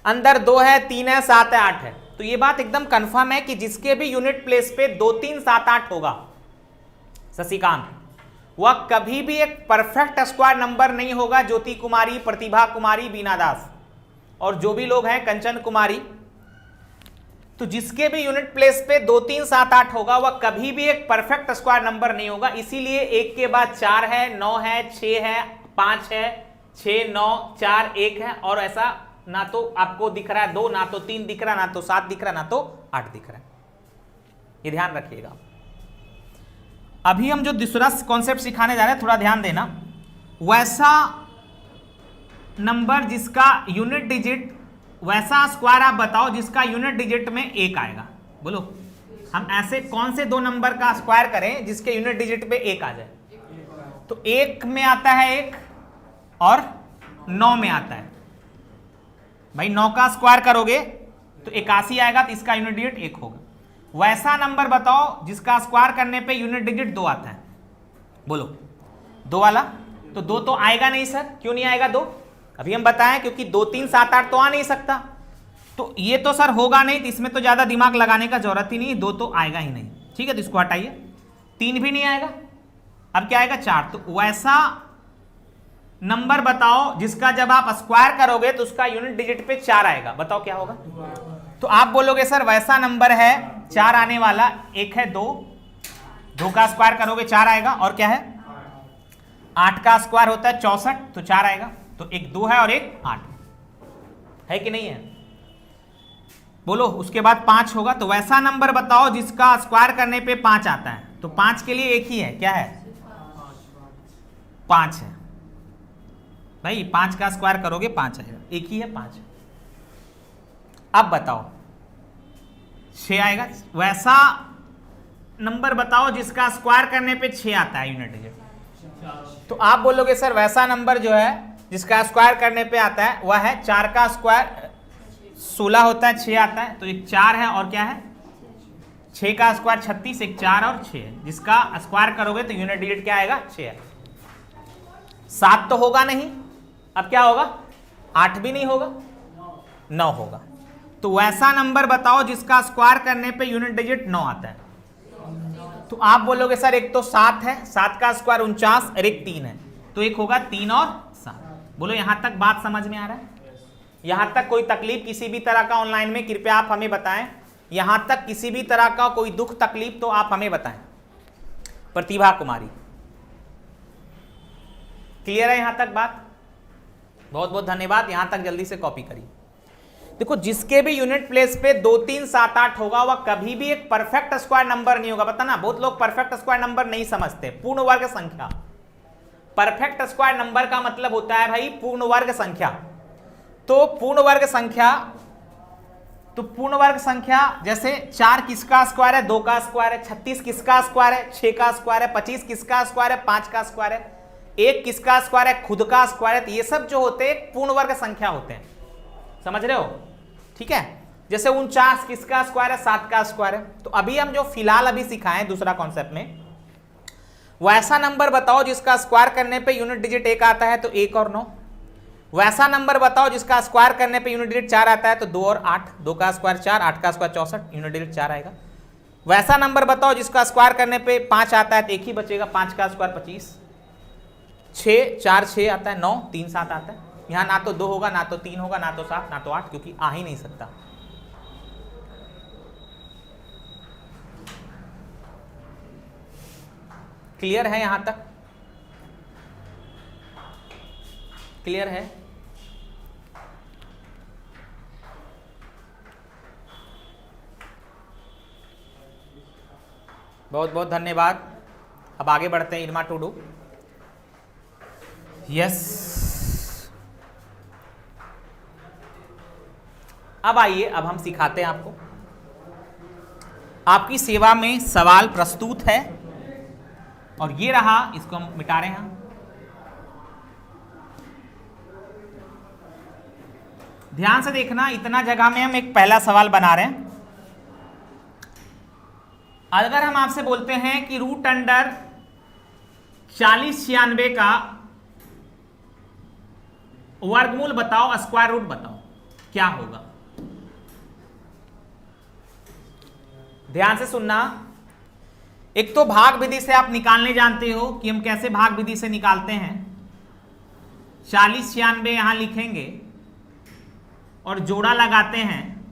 अंदर 2 है, 3 है, 7 है, 8 है। तो ये बात एकदम कंफर्म है कि जिसके भी यूनिट प्लेस पे 2, 3, 7, 8 होगा शशिकांत, वह कभी भी एक परफेक्ट स्क्वायर नंबर नहीं होगा। ज्योति कुमारी, प्रतिभा कुमारी, बीना दास और जो भी लोग हैं, कंचन कुमारी, तो जिसके भी यूनिट प्लेस पे 2, 3, 7, 8 होगा वह कभी भी एक परफेक्ट स्क्वायर नंबर नहीं होगा। इसीलिए 1 के बाद 4 है, 9 है, 6 है, 5 है, 6, 9, 4, 1 है, और ऐसा ना तो आपको दिख रहा है 2, ना तो 3 दिख रहा है, ना तो 7 दिख रहा है, ना तो 8 दिख रहा है। ये ध्यान रखिएगा। अभी हम जो दूसरा कॉन्सेप्ट सिखाने जा रहे हैं, थोड़ा ध्यान देना। वैसा नंबर जिसका यूनिट डिजिट, वैसा स्क्वायर आप बताओ जिसका यूनिट डिजिट में 1 आएगा। बोलो, हम ऐसे कौन से 2 नंबर का स्क्वायर करें जिसके यूनिट डिजिट पे 1 आ जाए? तो 1 में आता है 1 और 9 में आता है। भाई 9 का स्क्वायर करोगे तो 81 आएगा, तो इसका यूनिट डिजिट 1 होगा। वैसा नंबर बताओ जिसका स्क्वायर करने पे यूनिट डिजिट 2 आता है। बोलो 2 वाला। तो 2 तो आएगा नहीं सर, क्यों नहीं आएगा 2? अभी हम बताएं, क्योंकि 2, 3, 7, 8 तो आ नहीं सकता, तो ये तो सर होगा नहीं, तो इसमें तो ज्यादा दिमाग लगाने का जरूरत ही नहीं, 2 तो आएगा ही नहीं। ठीक है, तो इसको हटाइए। 3 भी नहीं आएगा, अब क्या आएगा? 4। तो वैसा नंबर बताओ जिसका जब आप स्क्वायर करोगे तो उसका यूनिट डिजिट पे 4 आएगा। बताओ क्या होगा? तो आप बोलोगे सर वैसा नंबर है 4 आने वाला, एक है 2, 2 का स्क्वायर करोगे 4 आएगा, और क्या है 8 का स्क्वायर होता है 64, तो 4 आएगा, तो एक 2 है और एक 8 है कि नहीं है, बोलो। उसके बाद 5 होगा, तो वैसा नंबर बताओ जिसका स्क्वायर करने पे 5 आता है। तो 5 के लिए एक ही है, क्या है 5 है भाई, 5 का स्क्वायर करोगे 5 आएगा, एक ही है 5। अब बताओ 6 आएगा। वैसा नंबर बताओ जिसका स्क्वायर करने पे 6 आता है यूनिट डिजिट। तो आप बोलोगे सर वैसा नंबर जो है जिसका स्क्वायर करने पे आता है वह है 4 का स्क्वायर 16 होता है, 6 आता है, तो एक 4 है और क्या है 6 का स्क्वायर 36, एक 4 और 6 है, जिसका स्क्वायर करोगे तो यूनिट डिजिट क्या आएगा 6 है। 7 तो होगा नहीं, अब क्या होगा 8 भी नहीं होगा, 9 होगा। तो वैसा नंबर बताओ जिसका स्क्वायर करने पे यूनिट डिजिट 9 आता है। तो आप बोलोगे सर एक तो 7 है, 7 का स्क्वायर 49 और एक 3 है, तो एक होगा 3 और 7। बोलो यहां तक बात समझ में आ रहा है? यहां तक कोई तकलीफ किसी भी तरह का ऑनलाइन में कृपया आप हमें बताएं। यहां तक किसी भी तरह का कोई दुख तकलीफ तो आप हमें बताएं। प्रतिभा कुमारी, क्लियर है यहां तक बात? बहुत बहुत धन्यवाद। यहां तक जल्दी से कॉपी करिए। देखो जिसके भी यूनिट प्लेस पे 2 3 7 8 होगा वह कभी भी एक परफेक्ट स्क्वायर नंबर नहीं होगा। पता ना, बहुत लोग परफेक्ट स्क्वायर नंबर नहीं समझते। पूर्ण वर्ग संख्या, परफेक्ट स्क्वायर नंबर का मतलब होता है भाई पूर्ण वर्ग संख्या। तो पूर्ण वर्ग संख्या, जैसे 4 किसका स्क्वायर है 2 का स्क्वायर है, 36 किसका स्क्वायर है 6 का स्क्वायर है, 25 किसका स्क्वायर है 5 का स्क्वायर है, 1 किसका स्क्वायर है खुद का स्क्वायर है। तो ये सब जो होते हैं पूर्ण वर्ग संख्या होते हैं, समझ रहे हो? ठीक है। जैसे 49 किसका स्क्वायर है 7 का स्क्वायर है। तो अभी हम जो फिलहाल अभी सिखाएं दूसरा कॉन्सेप्ट में, वैसा नंबर बताओ जिसका स्क्वायर करने पे यूनिट डिजिट 1 आता है, तो 1 और 9। वैसा नंबर बताओ जिसका स्क्वायर करने पे यूनिट डिजिट 4 आता है, तो 2 और 8। 2 का स्क्वायर 4, 8 का स्क्वायर 64, यूनिट डिजिट 4 आएगा। वैसा नंबर बताओ जिसका स्क्वायर करने पे 5 आता है, तो एक ही बचेगा, 5 का स्क्वायर 25। 6 4 6 आता है, 9 3 7 आता है। यहां ना तो 2 होगा, ना तो 3 होगा, ना तो 7, ना तो 8, क्योंकि आ ही नहीं सकता। क्लियर है यहां तक? क्लियर है? बहुत बहुत धन्यवाद। अब आगे बढ़ते हैं इरमा टूडू। यस, अब आइए, अब हम सिखाते हैं आपको। आपकी सेवा में सवाल प्रस्तुत है और ये रहा, इसको हम मिटा रहे हैं। ध्यान से देखना, इतना जगह में हम एक पहला सवाल बना रहे हैं। अगर हम आपसे बोलते हैं कि रूट अंडर 4096 का वर्गमूल बताओ, स्क्वायर रूट बताओ, क्या होगा? ध्यान से सुनना। एक तो भाग विधि से आप निकालने जानते हो कि हम कैसे भाग विधि से निकालते हैं। 4096 यहां लिखेंगे और जोड़ा लगाते हैं।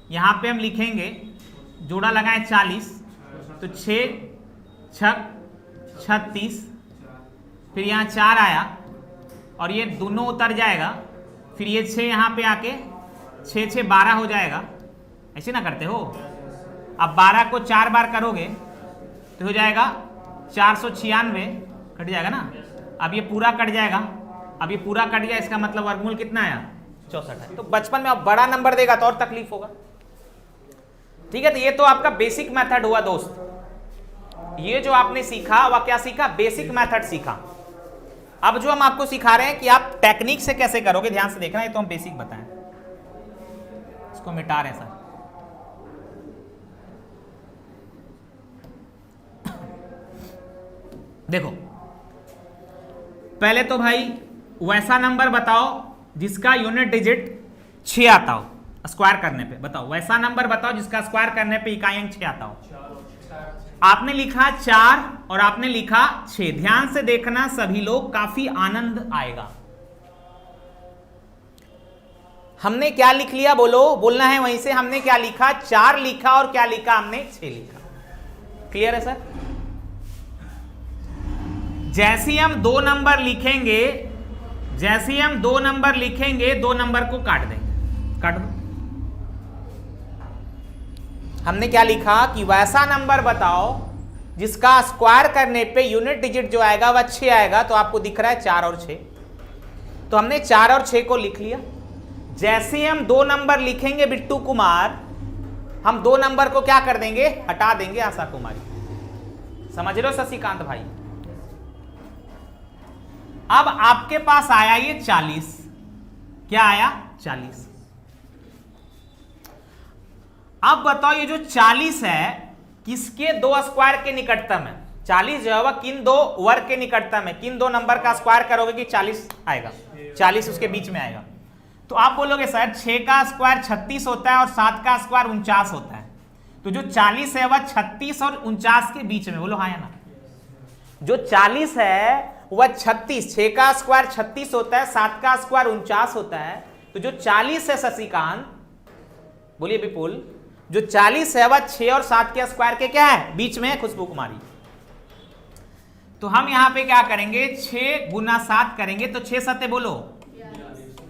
यहां पे हम लिखेंगे, जोड़ा लगाएं 40, तो 6 6 36, फिर यहां 4 आया और ये दोनों उतर जाएगा, फिर ये 6 यहां पे आके 6 6 12 हो जाएगा। ऐसे ना करते हो? अब 12 को 4 बार करोगे तो हो जाएगा 496, कट जाएगा ना। अब ये पूरा कट जाएगा, अब ये पूरा कट गया, इसका मतलब वर्गमूल कितना आया 64 है। तो बचपन में अब बड़ा नंबर देगा तो और तकलीफ होगा। ठीक है, तो ये तो आपका बेसिक मेथड हुआ दोस्त। ये जो आपने सीखा वह क्या सीखा? बेसिक मेथड सीखा। अब जो हम आपको सिखा रहे हैं कि आप टेक्निक से कैसे करोगे, ध्यान से देखना। ये तो हम बेसिक बताएं, इसको मिटा रहे हैं सर। देखो पहले तो भाई वैसा नंबर बताओ जिसका यूनिट डिजिट 6 आता हो स्क्वायर करने पे। बताओ वैसा नंबर बताओ जिसका स्क्वायर करने पे इकाई अंक 6 आता हो। आपने लिखा 4 और आपने लिखा 6। ध्यान से देखना सभी लोग, काफी आनंद आएगा। हमने क्या लिख लिया? बोलो, बोलना है वहीं से। हमने क्या लिखा? 4 लिखा और क्या लिखा हमने? 6 लिखा। क्लियर है सर? जैसे ही हम दो नंबर लिखेंगे, जैसे ही हम दो नंबर लिखेंगे, दो नंबर को काट देंगे, काट दो। हमने क्या लिखा कि वैसा नंबर बताओ जिसका स्क्वायर करने पे यूनिट डिजिट जो आएगा वह 6 आएगा। तो आपको दिख रहा है 4 और 6, तो हमने 4 और 6 को लिख लिया। जैसे ही हम दो नंबर लिखेंगे बिट्टू कुमार, हम दो नंबर को क्या कर देंगे, हटा देंगे आशा कुमारी। समझ लो शशिकांत भाई। अब आपके पास आया ये 40, क्या आया 40। अब बताओ ये जो 40 है किसके दो स्क्वायर के निकटतम है? 40 जो है वह किन दो वर्ग के निकटतम है? किन दो नंबर का स्क्वायर करोगे कि 40 आएगा? 40 उसके बीच में आएगा। तो आप बोलोगे सर 6 का स्क्वायर 36 होता है और 7 का स्क्वायर 49 होता है, तो जो 40 है वह 36 और 49 के बीच में, बोलो हाँ या ना? जो 40 है वह 36, 6 का स्क्वायर 36 होता है, 7 का स्क्वायर 49 होता है, तो जो 40 है शशिकांत, बोलिए विपुल, जो 40 है वह 6 और 7 के स्क्वायर के क्या है, बीच में है खुशबू कुमारी। तो हम यहां पे क्या करेंगे, 6 गुना 7 करेंगे, तो 6 सत्ते बोलो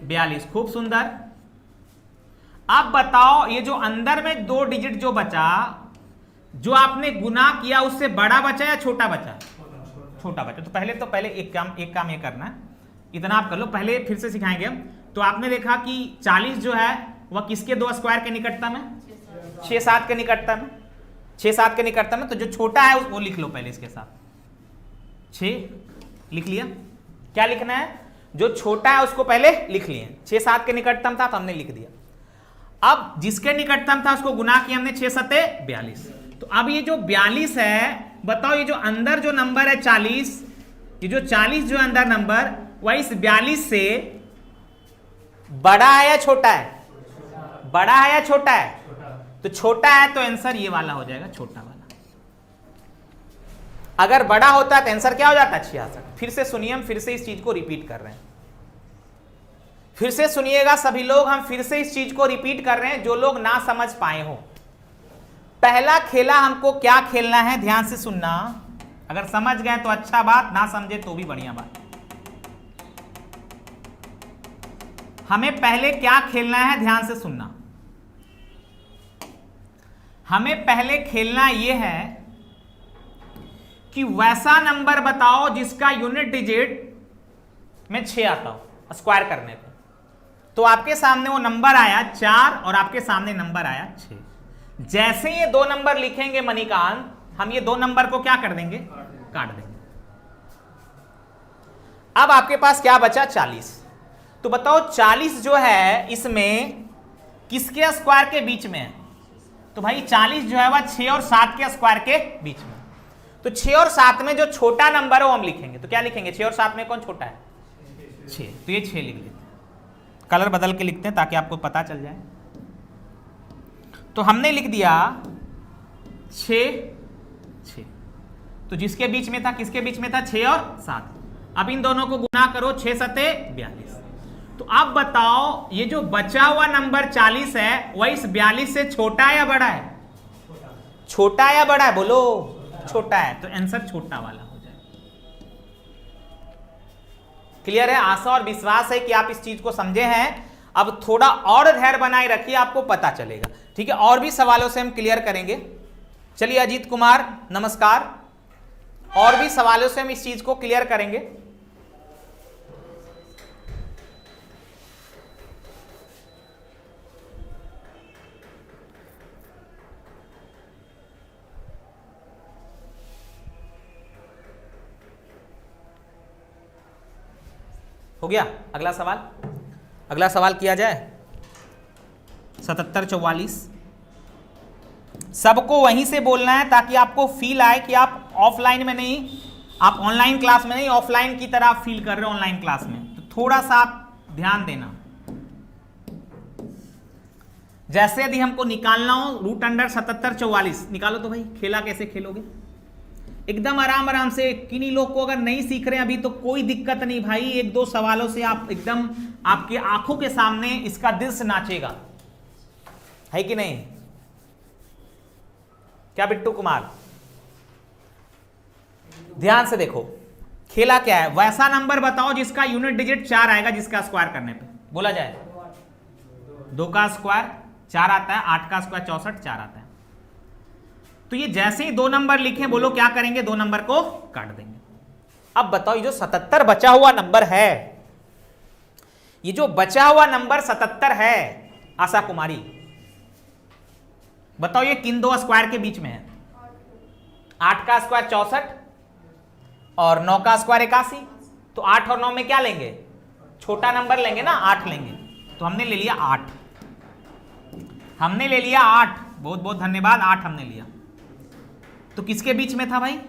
42। खूब सुंदर। अब बताओ ये जो अंदर में दो डिजिट जो बचा, जो आपने गुना किया उससे बड़ा बचा या छोटा बचा? छोटा बचा। तो पहले एक काम ये करना है, इतना आप कर लो, पहले फिर से सिखाएंगे हम। तो आपने देखा कि 40 जो है वह किसके दो स्क्वायर के निकटतम है? 6 7 के निकटतम है, 6 7 के निकटतम है। तो जो छोटा है वो लिख लो पहले इसके साथ, 6 लिख लिया। क्या लिखना है? जो छोटा है उसको पहले लिख लिए। 6 7 के निकटतम था तो हमने लिख दिया। अब जिसके निकटतम था उसको गुना किया हमने, 6 सत्ते 42। तो अब ये जो 42 है, बताओ ये जो अंदर जो नंबर है 40, ये जो 40 जो अंदर नंबर, वह इस 42 से बड़ा है या छोटा है? बड़ा है या छोटा है? तो छोटा है तो आंसर ये वाला हो जाएगा, छोटा वाला। अगर बड़ा होता है तो आंसर क्या हो जाता है? 66। फिर से सुनिए, हम फिर से इस चीज को रिपीट कर रहे हैं, फिर से सुनिएगा सभी लोग, हम फिर से इस चीज को रिपीट कर रहे हैं जो लोग ना समझ पाए हो। पहला खेला हमको क्या खेलना है, ध्यान से सुनना। अगर समझ गए तो अच्छा बात, ना समझे तो भी बढ़िया बात। हमें पहले क्या खेलना है, ध्यान से सुनना। हमें पहले खेलना यह है कि वैसा नंबर बताओ जिसका यूनिट डिजिट में 6 आता हो स्क्वायर करने पे। तो आपके सामने वो नंबर आया 4 और आपके सामने नंबर आया 6। जैसे ये दो नंबर लिखेंगे मणिकांत, हम ये दो नंबर को क्या कर देंगे, काट देंगे। अब आपके पास क्या बचा, 40। तो बताओ 40 जो है इसमें किसके स्क्वायर के बीच में है? तो भाई 40 जो है वह 6 और 7 के स्क्वायर के बीच में। तो 6 और 7 में जो छोटा नंबर है वो हम लिखेंगे। तो क्या लिखेंगे, 6 और 7 में कौन छोटा है? 6। तो ये 6 लिख लेते हैं, कलर बदल के लिखते हैं ताकि आपको पता चल जाए। तो हमने लिख दिया 6। तो जिसके बीच में था, किसके बीच में था, 6 और 7। अब इन दोनों को गुना करो, 6 सत्ते 42। तो अब बताओ ये जो बचा हुआ नंबर 40 है वह इस 42 से छोटा है या बड़ा है? छोटा है या बड़ा है? बोलो छोटा है। तो आंसर छोटा वाला हो जाए। क्लियर है? आशा और विश्वास है कि आप इस चीज को समझे हैं। अब थोड़ा और धैर्य बनाए रखिए, आपको पता चलेगा। ठीक है, और भी सवालों से हम क्लियर करेंगे। चलिए अजीत कुमार नमस्कार, और भी सवालों से हम इस चीज को क्लियर करेंगे। हो गया? अगला सवाल, अगला सवाल किया जाए। 7744। सबको वहीं से बोलना है ताकि आपको फील आए कि आप ऑफलाइन में नहीं, आप ऑनलाइन क्लास में नहीं, ऑफलाइन की तरह फील कर रहे हो ऑनलाइन क्लास में। तो थोड़ा सा आप ध्यान देना। जैसे यदि हमको निकालना हो √7744 निकालो, तो भाई खेला कैसे खेलोगे? एकदम आराम आराम से। किन्हीं लोग को अगर नहीं सीख रहे अभी तो कोई दिक्कत नहीं भाई, एक दो सवालों से आप एकदम आपकी आंखों के सामने इसका दृश्य नाचेगा, है कि नहीं? क्या बिट्टू कुमार? ध्यान से देखो, खेला क्या है, वैसा नंबर बताओ जिसका यूनिट डिजिट 4 आएगा, जिसका स्क्वायर करने पे बोला जाए 2 का स्क्वायर 4 आता है, 8 का स्क्वायर 64 4 आता है। तो ये जैसे ही 2 नंबर लिखे बोलो क्या करेंगे, 2 नंबर को काट देंगे। अब बताओ ये जो 77 बचा हुआ नंबर है, ये जो बचा हुआ नंबर 77 है आशा कुमारी, बताओ ये किन दो स्क्वायर के बीच में है। 8 का स्क्वायर 64 और 9 का स्क्वायर 81। तो 8 और 9 में क्या लेंगे, छोटा नंबर लेंगे ना, 8 लेंगे। तो हमने ले लिया 8, हमने ले लिया 8, बहुत बहुत धन्यवाद, 8 हमने लिया। तो किसके बीच में था भाई,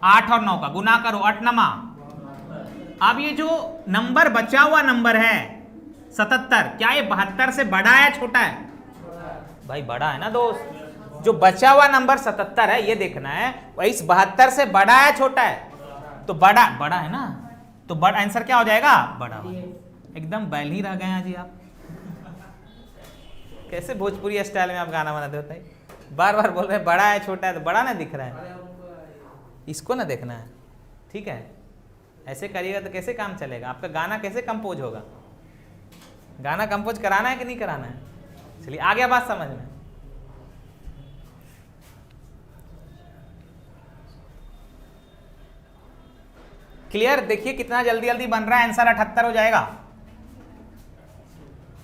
8 और 9 का गुना करो, 8 नमा। अब ये जो नंबर बचा हुआ नंबर है 77, क्या ये 72 से बड़ा है छोटा है, भाई बड़ा है ना दोस्त। जो बचा हुआ नंबर 77 है ये देखना है वही 72 से बड़ा है छोटा है, तो बड़ा बड़ा है ना, तो बड़ा आंसर क्या हो जाएगा, बड़ा। एकदम बैल ही रह गए हैं जी आप। कैसे भोजपुरी स्टाइल में आप गाना बनाते होते हैं, बार बार बोल रहे हैं बड़ा है छोटा है, तो बड़ा ना दिख रहा है, इसको ना देखना है, ठीक है। ऐसे करिएगा तो कैसे काम चलेगा, आपका गाना कैसे कंपोज होगा। गाना कंपोज कराना है कि नहीं कराना है। चलिए आ गया बात समझ में। क्लियर, देखिए कितना जल्दी जल्दी बन रहा है, आंसर 78 हो जाएगा,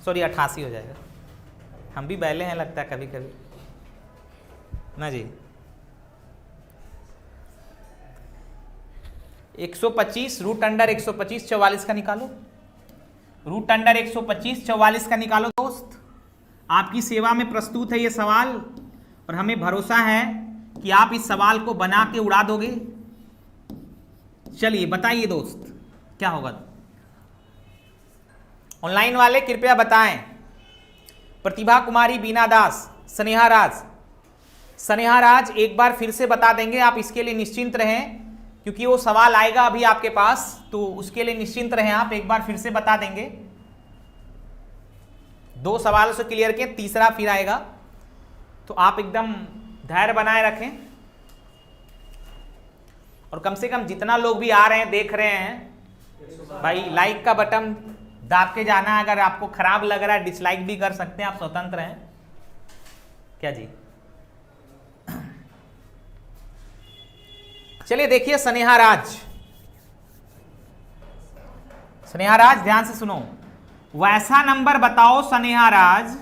सॉरी 88 हो जाएगा। हम भी बैले हैं लगता है कभी कभी ना जी। 125 रूट अंडर 125 44 का निकालो, रूट अंडर 125 44 का निकालो दोस्त। आपकी सेवा में प्रस्तुत है ये सवाल और हमें भरोसा है कि आप इस सवाल को बना के उड़ा दोगे। चलिए बताइए दोस्त क्या होगा। ऑनलाइन वाले कृपया बताएं। प्रतिभा कुमारी, बीना दास, स्नेहा राज। स्नेहा राज एक बार फिर से बता देंगे, आप इसके लिए निश्चिंत रहें क्योंकि वो सवाल आएगा अभी आपके पास, तो उसके लिए निश्चिंत रहें। आप एक बार फिर से बता देंगे, 2 सवालों से क्लियर किए, तीसरा फिर आएगा, तो आप एकदम धैर्य बनाए रखें। और कम से कम जितना लोग भी आ रहे हैं देख रहे हैं भाई, लाइक का बटन दाब के जाना है। अगर आपको खराब लग रहा है डिसलाइक भी कर सकते हैं, आप स्वतंत्र हैं क्या जी। चलिए देखिए स्नेहा राज, स्नेहा राज ध्यान से सुनो। वैसा नंबर बताओ स्नेहा राज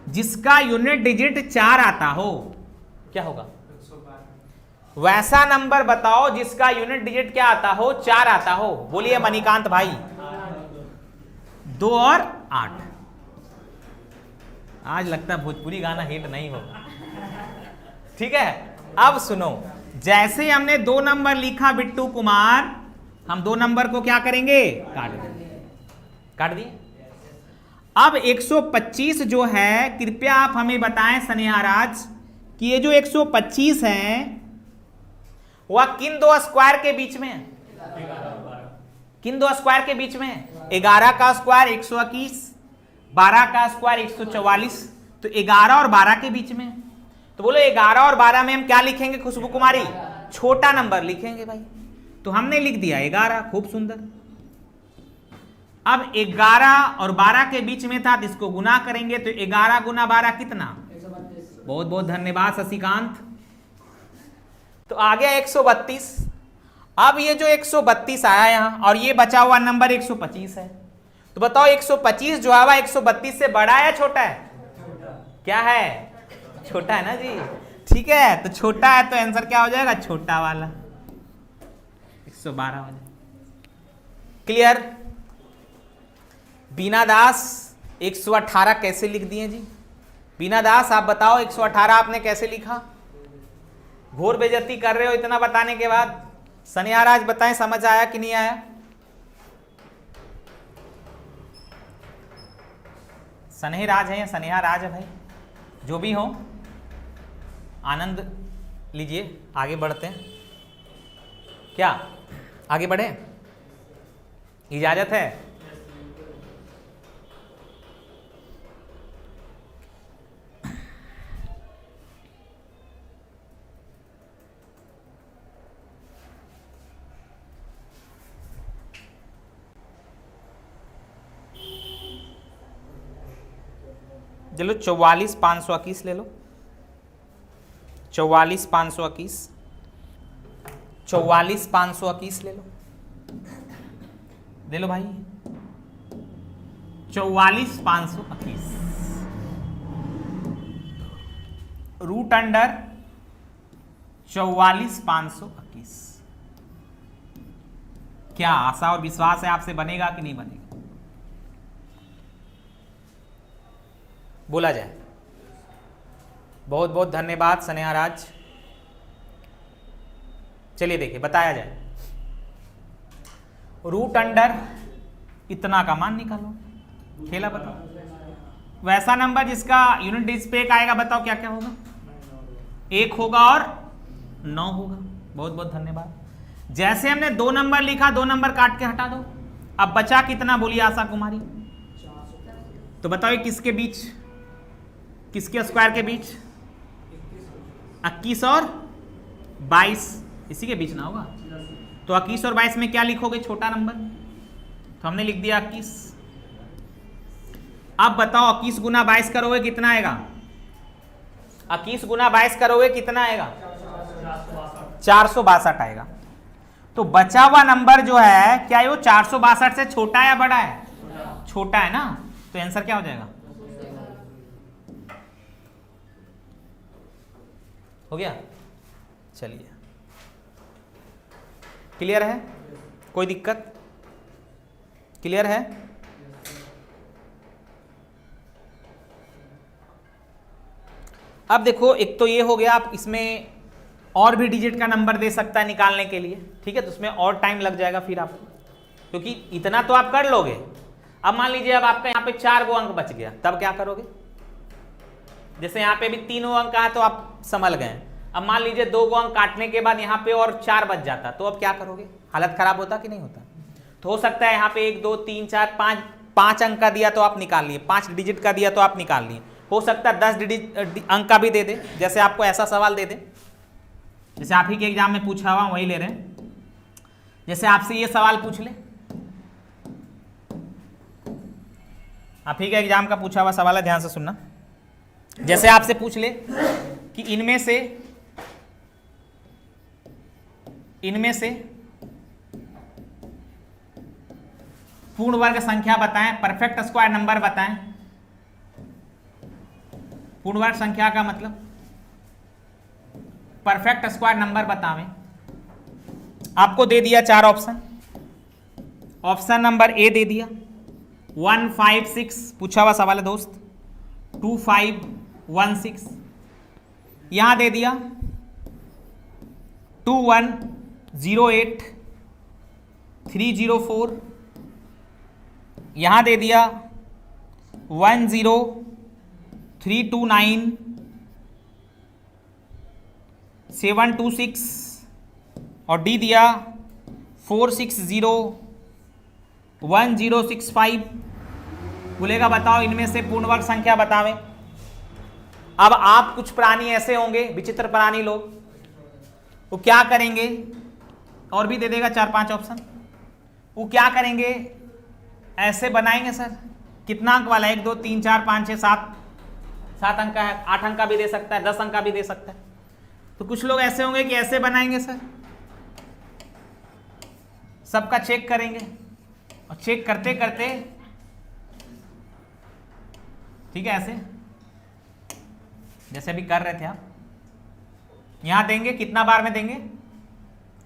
जिसका यूनिट डिजिट 4 आता हो, क्या होगा। वैसा नंबर बताओ जिसका यूनिट डिजिट क्या आता हो, 4 आता हो। बोलिए मणिकांत भाई। 2 और 8। आज लगता है भोजपुरी गाना हिट नहीं होगा, ठीक है। अब सुनो, जैसे हमने 2 नंबर लिखा बिट्टू कुमार, हम 2 नंबर को क्या करेंगे, काट देंगे। काट दिए। अब 125 जो है, कृपया आप हमें बताएं स्नेहा राज कि ये जो 125 है वह किन 2 स्क्वायर के बीच में है, किन 2 स्क्वायर के बीच में है। 11 का स्क्वायर 121, 12 का स्क्वायर 144, तो 11 और 12 के बीच में है। तो बोलो 11 और 12 में हम क्या लिखेंगे खुशबू कुमारी, छोटा नंबर लिखेंगे भाई। तो हमने लिख दिया 11, खूब सुंदर। अब 11 और 12 के बीच में था, तो इसको गुना करेंगे, तो 11 गुना 12 कितना, बहुत बहुत धन्यवाद शशिकांत। तो आ गया 132। अब ये जो 132 आया यहां और ये बचा हुआ नंबर 125 है, तो बताओ 125 जो है 132 से बड़ा है छोटा है, क्या है, छोटा है ना जी, ठीक है। तो छोटा है तो आंसर क्या हो जाएगा, छोटा वाला 112 हो जाएगा। क्लियर। बीना दास 118 कैसे लिख दिए जी, बीना दास आप बताओ 118 आपने कैसे लिखा। घोर बेइज्जती कर रहे हो इतना बताने के बाद। स्नेहा राज बताएं समझ आया कि नहीं आया। स्नेहा राज है या स्नेहा राज है भाई, जो भी हो आनंद लीजिए। आगे बढ़ते हैं, क्या आगे बढ़े, इजाजत है। चलो 44,521 ले लो, 44,521, 44,521 ले लो भाई, 44,521 रूट अंडर 44,521। क्या आशा और विश्वास है आपसे बनेगा कि नहीं बनेगा? बोला जाए। बहुत बहुत धन्यवाद स्नेहा राज। चलिए देखिए बताया जाए, रूट अंडर इतना का मान निकालो, खेला बताओ। वैसा नंबर जिसका यूनिट डिजिट पे एक आएगा, बताओ क्या क्या होगा? 1 होगा और 9 होगा। बहुत बहुत धन्यवाद। जैसे हमने 2 नंबर लिखा, 2 नंबर काट के हटा दो। अब बचा कितना बोलिए आशा कुमारी? तो बताओ किसके बीच, किसके स्क्वायर के बीच? 21 और 22, इसी के बीच ना होगा। तो 21 और 22 में क्या लिखोगे? छोटा नंबर, तो हमने लिख दिया 21। अब बताओ 21 गुना 22 करोगे कितना आएगा? 21 गुना 22 करोगे कितना आएगा? 462 आएगा। तो बचा हुआ नंबर जो है क्या वो 462 से छोटा या बड़ा है? छोटा है ना, तो आंसर क्या हो जाएगा? हो गया। चलिए क्लियर है? कोई दिक्कत? क्लियर है? अब देखो, एक तो ये हो गया, आप इसमें और भी डिजिट का नंबर दे सकता है निकालने के लिए, ठीक है, तो उसमें और टाइम लग जाएगा फिर आपको, क्योंकि इतना तो आप कर लोगे। अब मान लीजिए अब आपका यहाँ पे 4 गो अंक बच गया, तब क्या करोगे? जैसे यहाँ पे भी 3 अंक है तो आप संभल गए। अब मान लीजिए 2 गो अंक काटने के बाद यहाँ पे और 4 बच जाता, तो अब क्या करोगे? हालत खराब होता कि नहीं होता? तो हो सकता है यहाँ पे 1 2 3 4 5 अंक का दिया तो आप निकाल लिए, 5 डिजिट का दिया तो आप निकाल लिए। हो सकता है 10 डिजिट अंक का भी दे दे, जैसे आपको ऐसा सवाल दे दे, जैसे आप ही के एग्जाम में पूछा हुआ वही ले रहे हैं। जैसे आपसे ये सवाल पूछ ले, आप ही के एग्जाम का पूछा हुआ सवाल है, ध्यान से सुनना। जैसे आपसे पूछ ले कि इनमें से पूर्ण वर्ग संख्या बताएं, परफेक्ट स्क्वायर नंबर बताएं। पूर्ण वर्ग संख्या का मतलब परफेक्ट स्क्वायर नंबर बतावें। आपको दे दिया 4 ऑप्शन। ऑप्शन नंबर ए दे दिया 156, पूछा हुआ सवाल है दोस्त, 2516। यहां दे दिया 2108 304। यहां दे दिया 10329 726 और डी दिया 4601065। बोलेगा बताओ इनमें से पूर्ण वर्ग संख्या बतावें। अब आप कुछ प्राणी ऐसे होंगे, विचित्र प्राणी लोग, वो क्या करेंगे, और भी दे देगा 4-5 ऑप्शन। वो क्या करेंगे, ऐसे बनाएंगे सर, कितना अंक वाला, 1 2 3 4 5 6 7 अंक का है, 8 अंक का भी दे सकता है, 10 अंक का भी दे सकता है। तो कुछ लोग ऐसे होंगे कि ऐसे बनाएंगे सर, सबका चेक करेंगे और चेक करते करते, ठीक है, ऐसे जैसे अभी कर रहे थे आप, यहां देंगे, कितना बार में देंगे,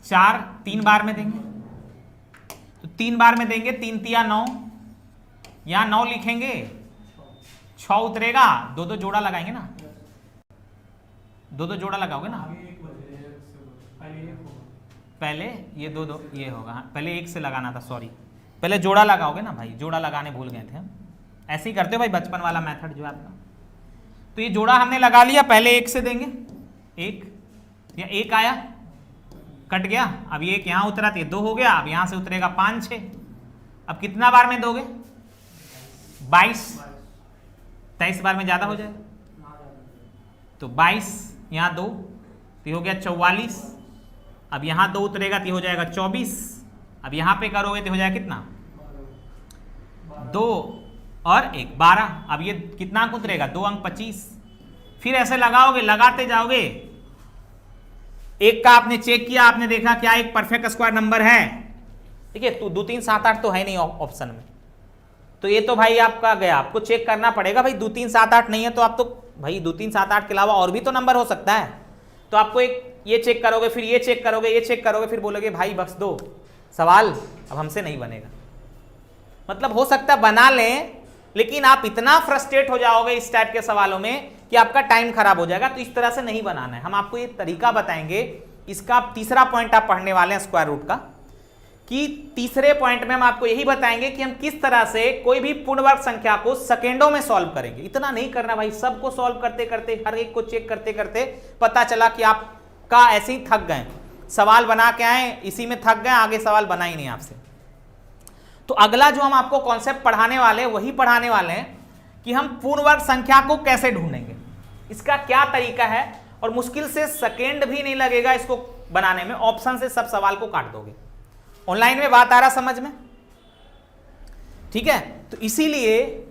4, 3 बार में देंगे, तो 3 बार में देंगे, 3 तिया 9, यहां 9 लिखेंगे, 6 उतरेगा, 2 जोड़ा लगाएंगे ना, 2 जोड़ा लगाओगे ना, पहले ये 2 ये होगा, पहले 1 से लगाना था, सॉरी, पहले जोड़ा लगाओगे ना भाई, जोड़ा लगाने भूल गए थे हम। ऐसे ही करते हो भाई, बचपन वाला मेथड जो है आपका। तो ये जोड़ा हमने लगा लिया, पहले 1 से देंगे, 1 या 1 आया, कट गया, अब ये 1 यहां उतरा तो ये 2 हो गया, अब यहां से उतरेगा 5 6। अब कितना बार में दोगे, 22, 23 बार में ज्यादा हो जाएगा, तो 22 यहां 2 तो हो गया 44। अब यहां 2 उतरेगा तो हो जाएगा 24। अब यहां पे करोगे तो हो जाएगा कितना, 2 और 1 12। अब ये कितना अंक उतरेगा? 2 अंक 25। फिर ऐसे लगाओगे, लगाते जाओगे, 1 का आपने चेक किया, आपने देखा क्या एक परफेक्ट स्क्वायर नंबर है। देखिए 2 3 7 8 तो है नहीं ऑप्शन में, तो ये तो भाई आपका गया, आपको चेक करना पड़ेगा भाई 2 3 7 8 नहीं है तो आप तो भाई 2 3 7 8 के अलावा और भी तो नंबर हो सकता है। तो आपको एक ये चेक करोगे, फिर ये चेक करोगे, ये चेक करोगे, फिर बोलोगे भाई बख्श दो, सवाल अब हमसे नहीं बनेगा। मतलब हो सकता है बना लें, लेकिन आप इतना फ्रस्ट्रेट हो जाओगे इस टाइप के सवालों में कि आपका टाइम खराब हो जाएगा। तो इस तरह से नहीं बनाना है। हम आपको ये तरीका बताएंगे। इसका तीसरा पॉइंट आप पढ़ने वाले हैं स्क्वायर रूट का, कि तीसरे पॉइंट में हम आपको यही बताएंगे कि हम किस तरह से कोई भी पूर्ण वर्ग संख्या को सेकेंडों में सॉल्व करेंगे। इतना नहीं करना भाई, सबको सॉल्व करते करते, हर एक को चेक करते करते पता चला कि आपका ऐसे ही थक गए, सवाल बना के आए, इसी में थक गए, आगे सवाल बना ही नहीं आपसे। तो अगला जो हम आपको कॉन्सेप्ट पढ़ाने वाले हैं वही पढ़ाने वाले हैं कि हम पूर्ण वर्ग संख्या को कैसे ढूंढेंगे, इसका क्या तरीका है, और मुश्किल से सेकेंड भी नहीं लगेगा इसको बनाने में। ऑप्शन से सब सवाल को काट दोगे। ऑनलाइन में बात आ रहा समझ में? ठीक है, तो इसीलिए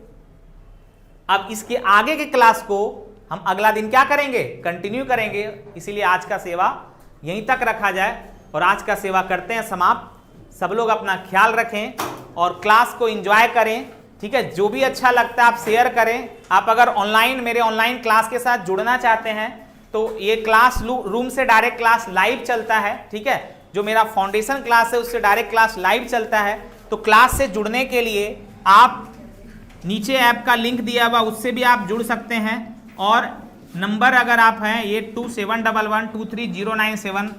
अब इसके आगे के क्लास को हम अगला दिन क्या करेंगे, कंटिन्यू करेंगे। इसीलिए आज का सेवा यहीं तक रखा जाए और आज का सेवा करते हैं समाप्त। सब लोग अपना ख्याल रखें और क्लास को एंजॉय करें। ठीक है, जो भी अच्छा लगता है आप शेयर करें। आप अगर ऑनलाइन मेरे ऑनलाइन क्लास के साथ जुड़ना चाहते हैं तो ये क्लास रूम से डायरेक्ट क्लास लाइव चलता है। ठीक है, जो मेरा फाउंडेशन क्लास है उससे डायरेक्ट क्लास लाइव चलता है। तो क्लास से जुड़ने के लिए आप नीचे ऐप का लिंक दिया हुआ उससे भी आप जुड़ सकते हैं, और नंबर अगर आप हैं ये 2711233097,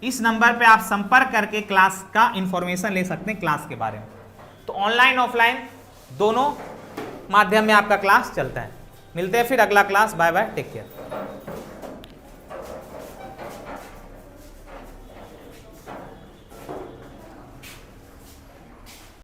इस नंबर पे आप संपर्क करके क्लास का इंफॉर्मेशन ले सकते हैं क्लास के बारे में। तो ऑनलाइन ऑफलाइन दोनों माध्यम में आपका क्लास चलता है। मिलते हैं फिर अगला class. Bye bye, take care.